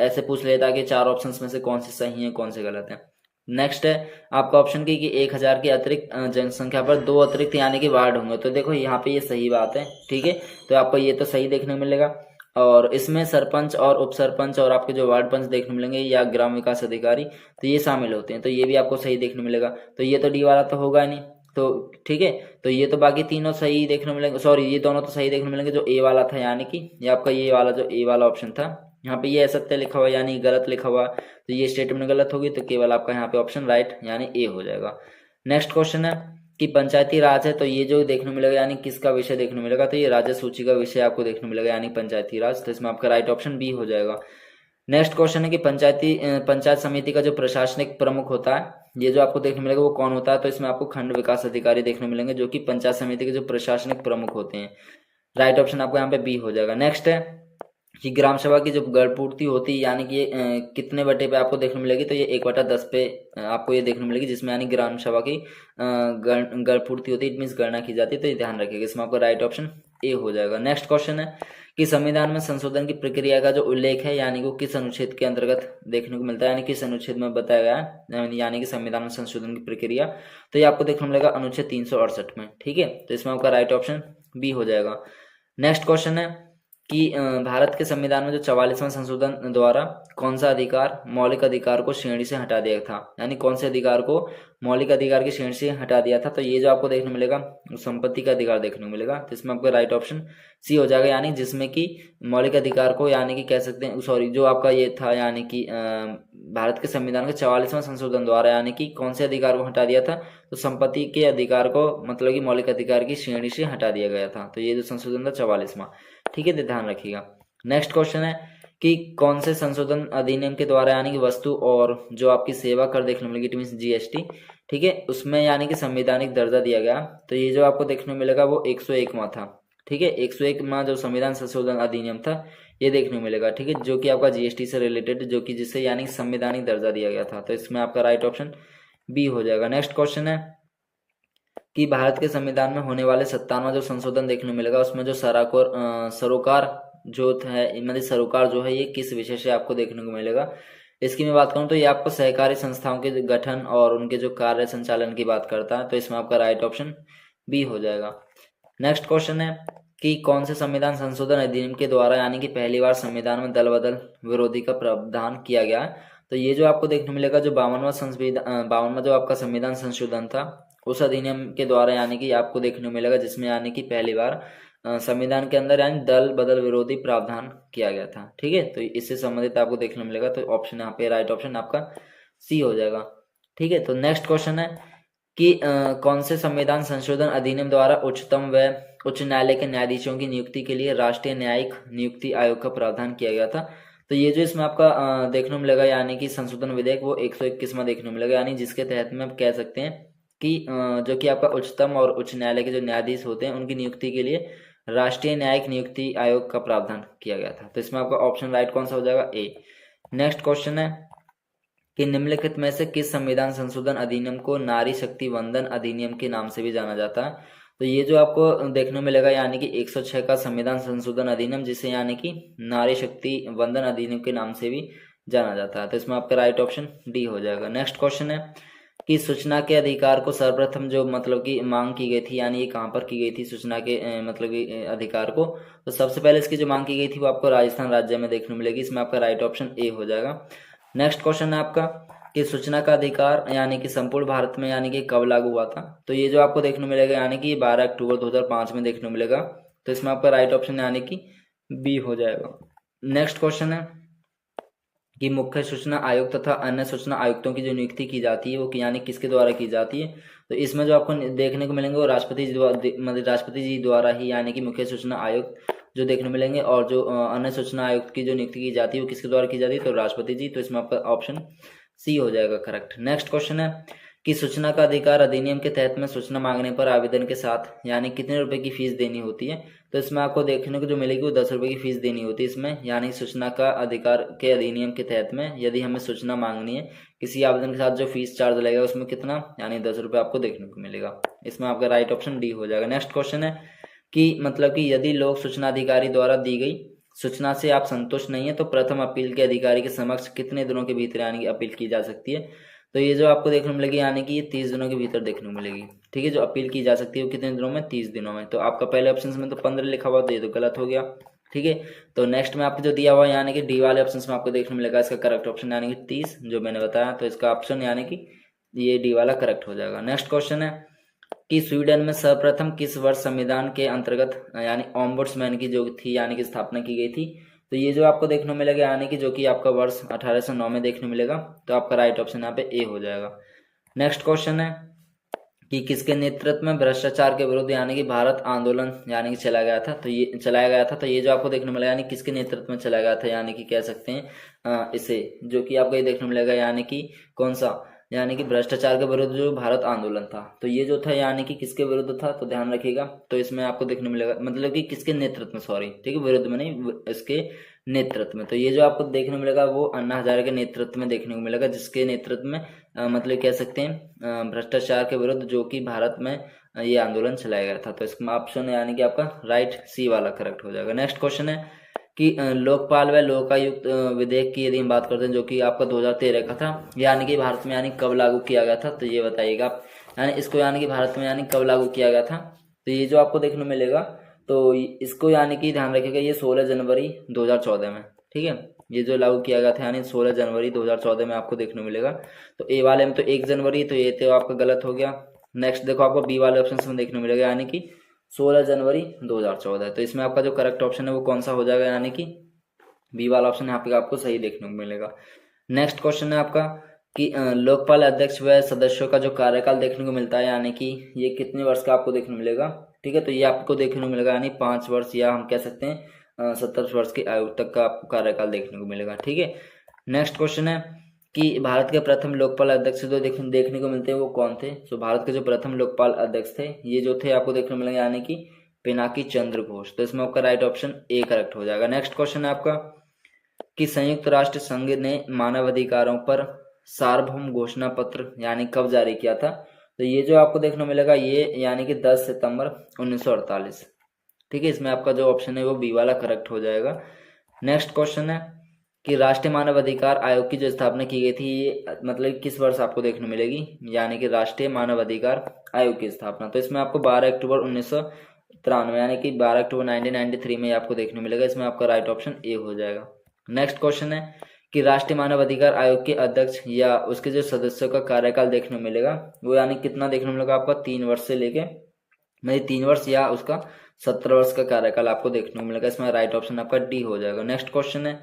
ऐसे पूछ लेता है कि 4 ऑप्शन में से कौन से सही है कौन से गलत है। नेक्स्ट है आपका ऑप्शन की कि 1,000 की अतिरिक्त जनसंख्या पर 2 अतिरिक्त यानी कि वार्ड होंगे, तो देखो यहाँ पे ये सही बात है, ठीक है। तो आपको ये तो सही देखने को मिलेगा, और इसमें सरपंच और उप सरपंच और आपके जो वार्ड पंच देखने मिलेंगे या ग्राम विकास अधिकारी, तो ये शामिल होते हैं, तो ये भी आपको सही देखने मिलेगा। तो ये तो डी वाला तो होगा नहीं, तो ठीक है। तो ये तो बाकी तीनों सही देखने मिलेंगे, सॉरी ये दोनों तो सही देखने मिलेंगे, जो ए वाला था यानी कि ये आपका ये वाला जो ए वाला ऑप्शन था, यहाँ पे ये असत्य लिखा हुआ यानी गलत लिखा हुआ, तो ये स्टेटमेंट गलत होगी, तो केवल आपका यहाँ पे ऑप्शन राइट यानी ए हो जाएगा। नेक्स्ट क्वेश्चन है कि पंचायती राज है, तो ये जो देखने मिलेगा यानी किसका विषय देखने मिलेगा, तो ये राज्य सूची का विषय आपको देखने मिलेगा यानी पंचायती राज, तो इसमें आपका राइट ऑप्शन बी हो जाएगा। नेक्स्ट क्वेश्चन है कि पंचायत समिति का जो प्रशासनिक प्रमुख होता है, ये जो आपको देखने मिलेगा वो कौन होता है, तो इसमें आपको खंड विकास अधिकारी देखने मिलेंगे, जो कि पंचायत समिति के जो प्रशासनिक प्रमुख होते हैं। राइट ऑप्शन आपको यहाँ पे बी हो जाएगा। नेक्स्ट है कि ग्राम सभा की जो गढ़ पूर्ति होती है यानी कि ये कितने बटे पे आपको देखने मिलेगी, तो ये 1/10 पे आपको ये देखने मिलेगी, जिसमें यानी ग्राम सभा की गढ़ पूर्ति होती है, इट मीन्स गणना की जाती है, तो ये ध्यान रखिएगा, इसमें आपका राइट ऑप्शन ए हो जाएगा। नेक्स्ट क्वेश्चन है कि संविधान में संशोधन की प्रक्रिया का जो उल्लेख है यानी वो किस अनुच्छेद के अंतर्गत देखने को मिलता है, यानी किस अनुच्छेद में बताया गया है यानी कि संविधान में संशोधन की प्रक्रिया, तो ये आपको देखने मिलेगा अनुच्छेद 368 में, ठीक है। तो इसमें आपका राइट ऑप्शन बी हो जाएगा। नेक्स्ट क्वेश्चन है कि भारत के संविधान में जो 44वां संशोधन द्वारा कौन सा अधिकार मौलिक अधिकार को श्रेणी से हटा दिया था, यानी कौन से अधिकार को मौलिक अधिकार की श्रेणी से हटा दिया था, तो ये जो आपको देखने मिलेगा संपत्ति का अधिकार देखने को मिलेगा, तो इसमें आपका राइट ऑप्शन सी हो जाएगा, यानी जिसमें कि मौलिक अधिकार को यानी कि कह सकते हैं, सॉरी जो आपका ये था यानी कि भारत के संविधान के 44वां संशोधन द्वारा यानी कि कौन से अधिकार को हटा दिया था, तो संपत्ति के अधिकार को मतलब कि मौलिक अधिकार की श्रेणी से हटा दिया गया था, तो ये जो संशोधन था 44वां, ठीक है, ध्यान रखिएगा। नेक्स्ट क्वेश्चन है कि कौन से संशोधन अधिनियम के द्वारा यानी कि वस्तु और जो आपकी सेवा कर देखने मिलेगी, इट मींस जीएसटी, ठीक है, उसमें यानी कि संवैधानिक दर्जा दिया गया, तो ये जो आपको देखने मिलेगा वो 101वां था, ठीक है। 101वां जो संविधान संशोधन अधिनियम था ये देखने मिलेगा, ठीक है, जो कि आपका जीएसटी से रिलेटेड, जो कि जिससे यानी संवैधानिक दर्जा दिया गया था, तो इसमें आपका राइट ऑप्शन बी हो जाएगा। नेक्स्ट क्वेश्चन है कि भारत के संविधान में होने वाले 57वां जो संशोधन देखने मिलेगा उसमें जो सरोकार जो है मतलब सरोकार जो है ये किस विषय से आपको देखने को मिलेगा, इसकी मैं बात करूं तो ये आपको सहकारी संस्थाओं के गठन और उनके जो कार्य संचालन की बात करता है, तो इसमें आपका राइट ऑप्शन बी हो जाएगा। नेक्स्ट क्वेश्चन है कि कौन से संविधान संशोधन अधिनियम के द्वारा यानी कि पहली बार संविधान में दल बदल विरोधी का प्रावधान किया गया है, तो ये जो आपको देखने मिलेगा जो 52वां जो आपका संविधान संशोधन था उस अधिनियम के द्वारा यानी कि आपको देखने मिलेगा, जिसमें यानी कि पहली बार संविधान के अंदर यानी दल बदल विरोधी प्रावधान किया गया था। ठीक है, तो इससे संबंधित आपको देखने मिलेगा, तो ऑप्शन यहाँ पे राइट ऑप्शन आपका सी हो जाएगा। ठीक है, तो नेक्स्ट क्वेश्चन है कि कौन से संविधान संशोधन अधिनियम द्वारा उच्चतम व उच्च न्यायालय के न्यायाधीशों की नियुक्ति के लिए राष्ट्रीय न्यायिक नियुक्ति आयोग का प्रावधान किया गया था। तो ये जो इसमें आपका देखने को मिलेगा यानी कि संशोधन विधेयक वो 121वां देखने को मिलेगा, यानी जिसके तहत में आप कह सकते हैं कि जो कि आपका उच्चतम और उच्च न्यायालय के जो न्यायाधीश होते हैं उनकी नियुक्ति के लिए राष्ट्रीय न्यायिक नियुक्ति आयोग का प्रावधान किया गया था। तो इसमें आपका ऑप्शन राइट कौन सा हो जाएगा, ए। नेक्स्ट क्वेश्चन है कि निम्नलिखित में से किस संविधान संशोधन अधिनियम को नारी शक्ति वंदन अधिनियम के नाम से भी जाना जाता है। तो ये जो आपको देखने को मिलेगा यानी कि 106 का संविधान संशोधन अधिनियम, जिसे यानी कि नारी शक्ति वंदन अधिनियम के नाम से भी जाना जाता है। तो इसमें आपका राइट ऑप्शन डी हो जाएगा। नेक्स्ट क्वेश्चन है कि सूचना के अधिकार को सर्वप्रथम जो मतलब कि मांग की गई थी, यानी ये कहाँ पर की गई थी सूचना के मतलब कि अधिकार को, तो सबसे पहले इसकी जो मांग की गई थी वो आपको राजस्थान राज्य में देखने को मिलेगी। इसमें आपका राइट ऑप्शन ए हो जाएगा। नेक्स्ट क्वेश्चन है आपका कि सूचना का अधिकार यानी कि संपूर्ण भारत में यानी कि कब लागू हुआ था। तो ये जो आपको देखने को मिलेगा यानी कि 12 अक्टूबर 2005 में देखने को मिलेगा। तो इसमें आपका राइट ऑप्शन यानी कि बी हो जाएगा। नेक्स्ट क्वेश्चन है कि मुख्य सूचना आयुक्त तथा अन्य सूचना आयुक्तों की जो नियुक्ति की जाती है वो यानी किसके द्वारा की जाती है। तो इसमें जो आपको देखने को मिलेंगे वो राष्ट्रपति जी द्वारा ही यानी कि मुख्य सूचना आयुक्त जो देखने मिलेंगे, और जो अन्य सूचना आयुक्त की जो नियुक्ति की जाती है वो किसके द्वारा की जाती है, तो राष्ट्रपति जी। तो इसमें आपका ऑप्शन सी हो जाएगा करेक्ट। नेक्स्ट क्वेश्चन है कि सूचना का अधिकार अधिनियम के तहत में सूचना मांगने पर आवेदन के साथ यानी कितने रुपए की फीस देनी होती है। तो इसमें आपको देखने को जो मिलेगी वो 10 रुपए की फीस देनी होती है इसमें, यानी सूचना का अधिकार के अधिनियम के तहत में यदि हमें सूचना मांगनी है किसी आवेदन के साथ जो फीस चार्ज लगेगा उसमें कितना, यानी 10 रुपये आपको देखने को मिलेगा। इसमें आपका राइट ऑप्शन डी हो जाएगा। नेक्स्ट क्वेश्चन है कि मतलब कि यदि लोक सूचना अधिकारी द्वारा दी गई सूचना से आप संतुष्ट नहीं है तो प्रथम अपील के अधिकारी के समक्ष कितने दिनों के भीतर यानी कि अपील की जा सकती है। तो ये जो आपको देखने को मिलेगी यानी कि ये 30 दिनों के भीतर देखने को मिलेगी। ठीक है, जो अपील की जा सकती है वो कितने दिनों में, 30 दिनों में। तो आपका पहले ऑप्शन में तो 15 लिखा हुआ, तो ये तो गलत हो गया। ठीक है, तो नेक्स्ट में आपको जो दिया हुआ यानी कि डी वाले ऑप्शन में आपको देखने मिलेगा इसका करेक्ट ऑप्शन यानी कि 30 जो मैंने बताया, तो इसका ऑप्शन यानी कि ये डी वाला करेक्ट हो जाएगा। नेक्स्ट क्वेश्चन है कि स्वीडन में सर्वप्रथम किस वर्ष संविधान के अंतर्गत यानी ओम्बुड्समैन की जो थी यानी कि स्थापना की गई थी। तो ये जो आपको देखने को मिलेगा यानी कि जो कि आपका वर्ष 1809 में देखने मिलेगा। तो आपका राइट ऑप्शन यहाँ पे ए हो जाएगा। नेक्स्ट क्वेश्चन है कि किसके नेतृत्व में भ्रष्टाचार के विरुद्ध यानी कि भारत आंदोलन यानी कि चलाया गया था। तो ये जो आपको देखने मिलेगा यानी किसके नेतृत्व में चलाया गया था, यानी कि कह सकते हैं इसे जो कि आपको ये देखने मिलेगा यानी कि कौन सा, यानी कि भ्रष्टाचार के विरुद्ध जो भारत आंदोलन था। तो ये जो था यानी कि किसके विरुद्ध था, तो ध्यान रखिएगा। तो इसमें आपको देखने मिलेगा मतलब कि किसके नेतृत्व में, सॉरी ठीक है, विरुद्ध में नहीं, इसके नेतृत्व में। तो ये जो आपको देखने मिलेगा वो अन्ना हजारे के नेतृत्व में देखने को मिलेगा, जिसके नेतृत्व में मतलब कह सकते हैं भ्रष्टाचार के विरुद्ध जो कि भारत में ये आंदोलन चलाया गया था। तो इसका ऑप्शन यानी कि आपका राइट सी वाला करेक्ट हो जाएगा। नेक्स्ट क्वेश्चन है कि लोकपाल व लोकायुक्त विधेयक की यदि हम बात करते हैं जो कि आपका 2013 का था, यानी कि भारत में यानी कब लागू किया गया था, तो ये बताइएगा आप, यानी इसको यानी कि भारत में यानी कब लागू किया गया था। तो ये जो आपको देखने मिलेगा तो इसको यानी कि ध्यान रखिएगा ये 16 जनवरी 2014 में। ठीक है, ये जो लागू किया गया था यानी 16 जनवरी 2014 में आपको देखने मिलेगा। तो ए वाले में तो 1 जनवरी, तो ये तो आपका गलत हो गया। नेक्स्ट देखो आपको बी वाले ऑप्शन में देखने मिलेगा यानी कि 16 जनवरी 2014। तो इसमें आपका जो करेक्ट ऑप्शन है वो कौन सा हो जाएगा, यानी कि बी वाला ऑप्शन यहाँ पे आपको सही देखने को मिलेगा। नेक्स्ट क्वेश्चन है आपका कि लोकपाल अध्यक्ष व सदस्यों का जो कार्यकाल देखने को मिलता है यानी कि ये कितने वर्ष का आपको देखने को मिलेगा। ठीक है, तो ये आपको देखने को मिलेगा यानी 5 वर्ष या हम कह सकते हैं 70 वर्ष की आयु तक का आपको कार्यकाल देखने को मिलेगा। ठीक है, नेक्स्ट क्वेश्चन है कि भारत के प्रथम लोकपाल अध्यक्ष जो देखने को मिलते हैं वो कौन थे। तो भारत के जो प्रथम लोकपाल अध्यक्ष थे ये जो थे आपको देखने को मिलेंगे यानी कि पिनाकी चंद्र घोष। तो इसमें आपका राइट ऑप्शन ए करेक्ट हो जाएगा। नेक्स्ट क्वेश्चन है आपका कि संयुक्त राष्ट्र संघ ने मानव अधिकारों पर सार्वभौम घोषणा पत्र यानी कब जारी किया था। तो ये जो आपको देखने को मिलेगा ये यानी कि 10 सितंबर 1948। ठीक है, इसमें आपका जो ऑप्शन है वो बी वाला करेक्ट हो जाएगा। नेक्स्ट क्वेश्चन है कि राष्ट्रीय मानव अधिकार आयोग की जो स्थापना की गई थी ये मतलब किस वर्ष आपको देखने मिलेगी, यानी कि राष्ट्रीय मानव अधिकार आयोग की स्थापना। तो इसमें आपको 12 अक्टूबर 1993 यानी कि 12 अक्टूबर 1993 में आपको देखने मिलेगा। इसमें आपका राइट ऑप्शन ए हो जाएगा। नेक्स्ट क्वेश्चन है कि राष्ट्रीय मानव अधिकार आयोग के अध्यक्ष या उसके जो सदस्यों का कार्यकाल देखने को मिलेगा वो यानी कितना देखने को मिलेगा आपका 3 वर्ष से लेके 3 वर्ष या उसका 17 वर्ष का कार्यकाल आपको देखने को मिलेगा। इसमें राइट ऑप्शन आपका डी हो जाएगा। नेक्स्ट क्वेश्चन है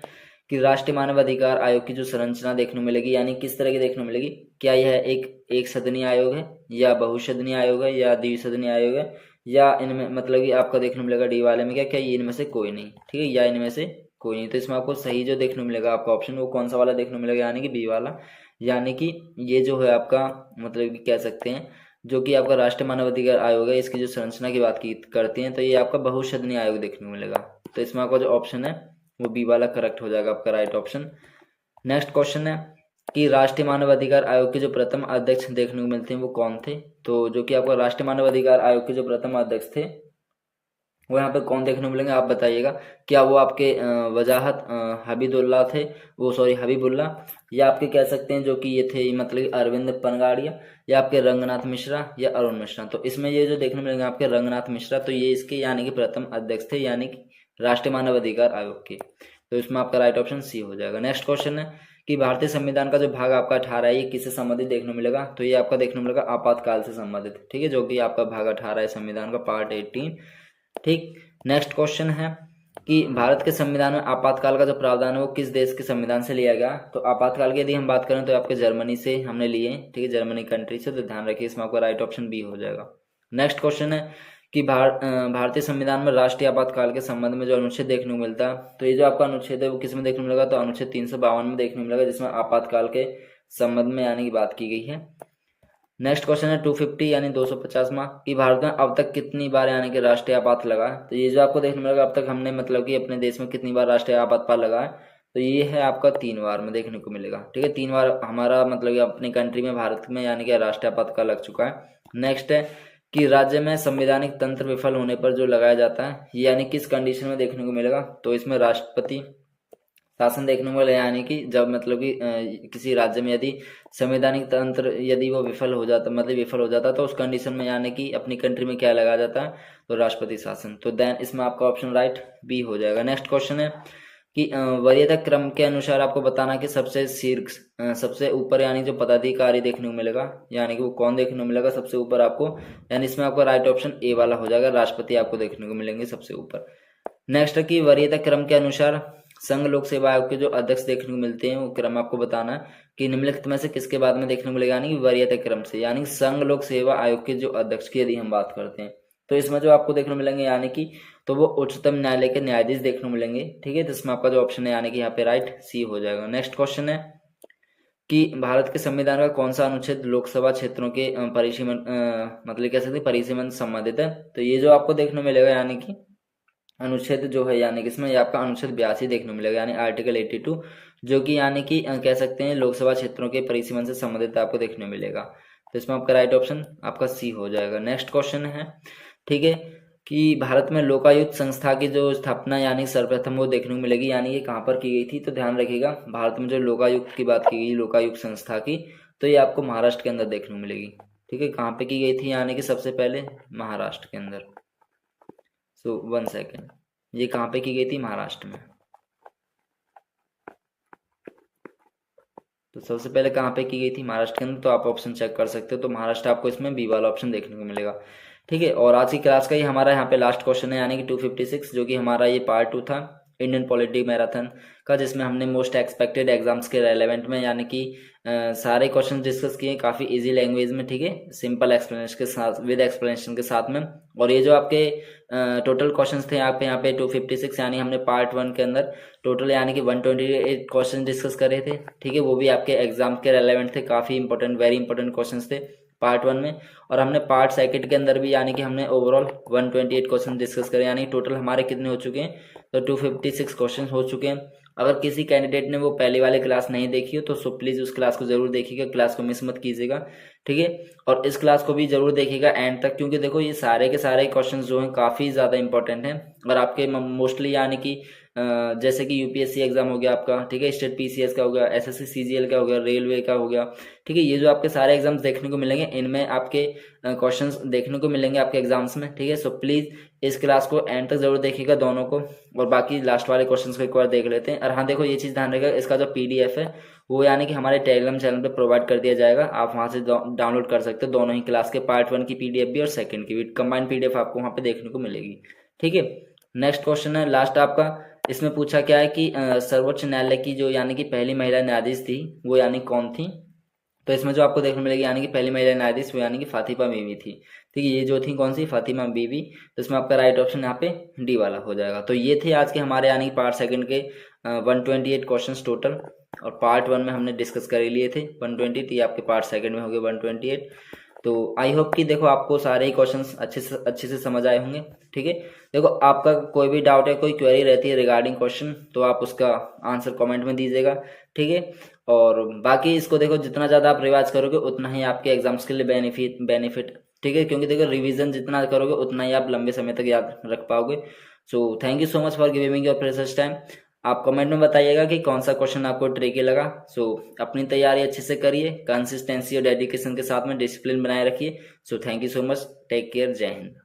कि राष्ट्रीय मानव अधिकार आयोग की जो संरचना देखने को मिलेगी यानी किस तरह की देखने को मिलेगी, क्या यह एक सदनीय आयोग है या बहुसदनीय आयोग है या द्विसदनीय आयोग है या इनमें मतलब कि आपका देखने को मिलेगा डी वाले में क्या ये इनमें से कोई नहीं, ठीक है, या इनमें से कोई नहीं। तो इसमें आपको सही जो देखने को मिलेगा आपका ऑप्शन वो कौन सा वाला देखने को मिलेगा, यानी कि बी वाला, यानी कि ये जो है आपका मतलब कि कह सकते हैं जो कि आपका राष्ट्रीय मानव अधिकार आयोग है इसकी जो संरचना की बात की करती हैं तो ये आपका बहुसदनीय आयोग देखने को मिलेगा। तो इसमें आपका जो ऑप्शन है वो बी वाला करेक्ट हो जाएगा आपका राइट ऑप्शन। नेक्स्ट क्वेश्चन है कि राष्ट्रीय मानव अधिकार आयोग के जो प्रथम अध्यक्ष देखने को मिलते हैं वो कौन थे। तो जो कि आपका राष्ट्रीय मानव अधिकार आयोग के जो प्रथम अध्यक्ष थे वो यहाँ पे कौन देखने को मिलेंगे, आप बताइएगा। क्या वो आपके वजाहत हबीबुल्ला या आपके कह सकते हैं जो कि ये थे मतलब अरविंद पनगाड़िया या आपके रंगनाथ मिश्रा या अरुण मिश्रा। तो इसमें ये जो देखने को मिलेंगे आपके रंगनाथ मिश्रा, तो ये इसके यानी कि प्रथम अध्यक्ष थे यानी कि राष्ट्रीय मानव अधिकार आयोग के। तो इसमें आपका राइट ऑप्शन सी हो जाएगा। नेक्स्ट क्वेश्चन है कि भारतीय संविधान का जो भाग आपका 18 है ये किससे संबंधित देखने को मिलेगा। तो ये आपका देखने को मिलेगा आपातकाल से संबंधित, ठीक है, जो कि आपका भाग 18 है संविधान का पार्ट 18, ठीक। नेक्स्ट क्वेश्चन है कि भारत के संविधान में आपातकाल का जो प्रावधान है वो किस देश के संविधान से लिया गया। तो आपातकाल की यदि हम बात करें तो आपके जर्मनी से हमने लिए, ठीक है, जर्मनी कंट्री से। तो ध्यान रखिए इसमें आपका राइट ऑप्शन बी हो जाएगा। नेक्स्ट क्वेश्चन है कि भारतीय संविधान में राष्ट्रीय आपातकाल के संबंध में जो अनुच्छेद देखने को मिलता है तो ये जो आपका अनुच्छेद है वो किस में देखने को मिलेगा, तो अनुच्छेद 352 में देखने को मिलेगा जिसमें आपातकाल के संबंध में यानी कि बात की गई है। नेक्स्ट क्वेश्चन है 250 यानी 250वां कि भारत में अब तक कितनी बार यानी कि राष्ट्रीय आपात लगा। तो ये जो आपको देखने मिलेगा अब तक हमने मतलब कि अपने देश में कितनी बार राष्ट्रीय आपातकाल लगा है, तो ये है आपका 3 बार में देखने को मिलेगा, ठीक है, 3 बार हमारा मतलब कि अपनी कंट्री में भारत में यानी कि राष्ट्रीय आपातकाल लग चुका है। नेक्स्ट है कि राज्य में संवैधानिक तंत्र विफल होने पर जो लगाया जाता है यानी किस कंडीशन में देखने को मिलेगा। तो इसमें राष्ट्रपति शासन देखने को मिलेगा, यानी कि जब मतलब कि किसी राज्य में यदि संवैधानिक तंत्र यदि वो विफल हो जाता तो उस कंडीशन में यानी कि अपनी कंट्री में क्या लगाया जाता है, तो राष्ट्रपति शासन। तो देन इसमें आपका ऑप्शन राइट बी हो जाएगा। नेक्स्ट क्वेश्चन है कि वरीयता क्रम के अनुसार आपको बताना कि सबसे ऊपर यानी जो पदाधिकारी देखने को मिलेगा यानी कि वो कौन देखने को मिलेगा सबसे ऊपर आपको, यानी इसमें आपका राइट ऑप्शन ए वाला हो जाएगा, राष्ट्रपति आपको देखने को मिलेंगे सबसे ऊपर। नेक्स्ट है कि वरीयता क्रम के अनुसार संघ लोक सेवा आयोग के जो अध्यक्ष देखने को मिलते हैं वो क्रम आपको बताना है कि निम्नलिखित में से किसके बाद में देखने को मिलेगा, यानी कि वरीयता क्रम से, यानी संघ लोक सेवा आयोग के जो अध्यक्ष की यदि हम बात करते हैं तो इसमें जो आपको देखने को मिलेंगे यानी कि तो वो उच्चतम न्यायालय के न्यायाधीश देखने को मिलेंगे, ठीक है। तो इसमें आपका जो ऑप्शन है यानी कि यहाँ पे राइट सी हो जाएगा। नेक्स्ट क्वेश्चन है कि भारत के संविधान का कौन सा अनुच्छेद लोकसभा क्षेत्रों के परिसीमन मतलब कह सकते परिसीमन संबंधित है। तो ये जो आपको देखने को मिलेगा यानी कि अनुच्छेद जो है यानी कि इसमें आपका अनुच्छेद 82 देखने को मिलेगा यानी आर्टिकल 82, जो कि यानी कि कह सकते हैं लोकसभा क्षेत्रों के परिसीमन से संबंधित आपको देखने मिलेगा। तो इसमें आपका राइट ऑप्शन आपका सी हो जाएगा। नेक्स्ट क्वेश्चन है, ठीक है, कि भारत में लोकायुक्त संस्था की जो स्थापना यानी सर्वप्रथम वो देखने को मिलेगी, यानी ये कहाँ पर की गई थी। तो ध्यान रखिएगा भारत में जो लोकायुक्त की बात की गई लोकायुक्त संस्था की, तो ये आपको महाराष्ट्र के अंदर देखने को मिलेगी, ठीक है। कहाँ पे की गई थी, यानी कि सबसे पहले महाराष्ट्र के अंदर। सो 1 सेकेंड, ये कहाँ पे की गई थी, महाराष्ट्र में। तो सबसे पहले कहाँ पे की गई थी, महाराष्ट्र के अंदर। तो आप ऑप्शन चेक कर सकते हो, तो महाराष्ट्र आपको इसमें बी वाला ऑप्शन देखने को मिलेगा, ठीक है। और आज की क्लास का ही हमारा यहाँ पे लास्ट क्वेश्चन है यानी कि 256, जो कि हमारा ये पार्ट 2 था इंडियन पॉलिटी मैराथन का, जिसमें हमने मोस्ट एक्सपेक्टेड एग्जाम्स के रेलेवेंट में यानी कि सारे क्वेश्चन डिस्कस किए काफ़ी इजी लैंग्वेज में, ठीक है, सिंपल एक्सप्लेनेशन के साथ विद एक्सप्लेनेशन के साथ में। और ये जो आपके टोटल क्वेश्चंस थे यहाँ पे 256 यानी हमने पार्ट 1 के अंदर टोटल यानी कि 128 क्वेश्चन डिस्कस करे थे, ठीक है। वो भी आपके एग्जाम के रेलेवेंट थे, काफ़ी इंपॉर्टेंट वेरी इंपॉर्टेंट क्वेश्चन थे पार्ट 1 में। और हमने पार्ट 2 के अंदर भी यानी कि हमने ओवरऑल 128 क्वेश्चन डिस्कस करे, यानी टोटल हमारे कितने हो चुके हैं, तो 256 क्वेश्चन हो चुके हैं। अगर किसी कैंडिडेट ने वो पहली वाली क्लास नहीं देखी हो तो सो प्लीज़ उस क्लास को जरूर देखिएगा, क्लास को मिस मत कीजिएगा, ठीक है। और इस क्लास को भी जरूर देखिएगा एंड तक, क्योंकि देखो ये सारे के सारे क्वेश्चन जो हैं काफ़ी ज़्यादा इंपॉर्टेंट हैं और आपके मोस्टली यानी कि जैसे कि यूपीएससी एग्जाम हो गया आपका, ठीक है, स्टेट पीसीएस का हो गया, एसएससी सीजीएल का हो गया, रेलवे का हो गया, ठीक है। ये जो आपके सारे एग्जाम्स देखने को मिलेंगे, इनमें आपके क्वेश्चंस देखने को मिलेंगे आपके एग्जाम्स में, ठीक है। सो प्लीज इस क्लास को एंड तक जरूर देखिएगा दोनों को, और बाकी लास्ट वाले क्वेश्चंस को एक बार देख लेते हैं। और हाँ देखो, ये चीज ध्यान रखिएगा, इसका जो पीडीएफ है वो यानी कि हमारे टेलीग्राम चैनल पे प्रोवाइड कर दिया जाएगा, आप वहां से डाउनलोड कर सकते हो दोनों ही क्लास के, पार्ट 1 की पीडीएफ भी और सेकंड की भी कंबाइंड पीडीएफ आपको वहां पे देखने को मिलेगी, ठीक है। नेक्स्ट क्वेश्चन है लास्ट आपका, इसमें पूछा क्या है कि सर्वोच्च न्यायालय की जो यानी कि पहली महिला न्यायाधीश थी वो यानी कौन थी। तो इसमें जो आपको देखने मिलेगी यानी कि पहली महिला न्यायाधीश वो यानी कि फातिमा बीवी थी, ठीक है। ये जो थी कौन सी, फातिमा बीवी। तो इसमें आपका राइट ऑप्शन यहाँ पे डी वाला हो जाएगा। तो ये थे आज के हमारे यानी कि पार्ट सेकंड के 128 क्वेश्चंस टोटल, और पार्ट 1 में हमने डिस्कस कर ही लिए थे 120, तो ये आपके पार्ट सेकंड में हो गए 128। तो आई होप कि देखो आपको सारे ही क्वेश्चंस अच्छे से समझ आए होंगे, ठीक है। देखो आपका कोई भी डाउट है, कोई क्वेरी रहती है रिगार्डिंग क्वेश्चन, तो आप उसका आंसर कमेंट में दीजिएगा, ठीक है। और बाकी इसको देखो, जितना ज़्यादा आप रिवाइज करोगे उतना ही आपके एग्जाम्स के लिए बेनिफिट, ठीक है, क्योंकि देखो रिवीजन जितना करोगे उतना ही आप लंबे समय तक याद रख पाओगे। सो thank you so much for giving your precious time. आप कमेंट में बताइएगा कि कौन सा क्वेश्चन आपको ट्रिकी लगा। सो अपनी तैयारी अच्छे से करिए, कंसिस्टेंसी और डेडिकेशन के साथ में डिसिप्लिन बनाए रखिए। So thank you so much, take care, Jai Hind.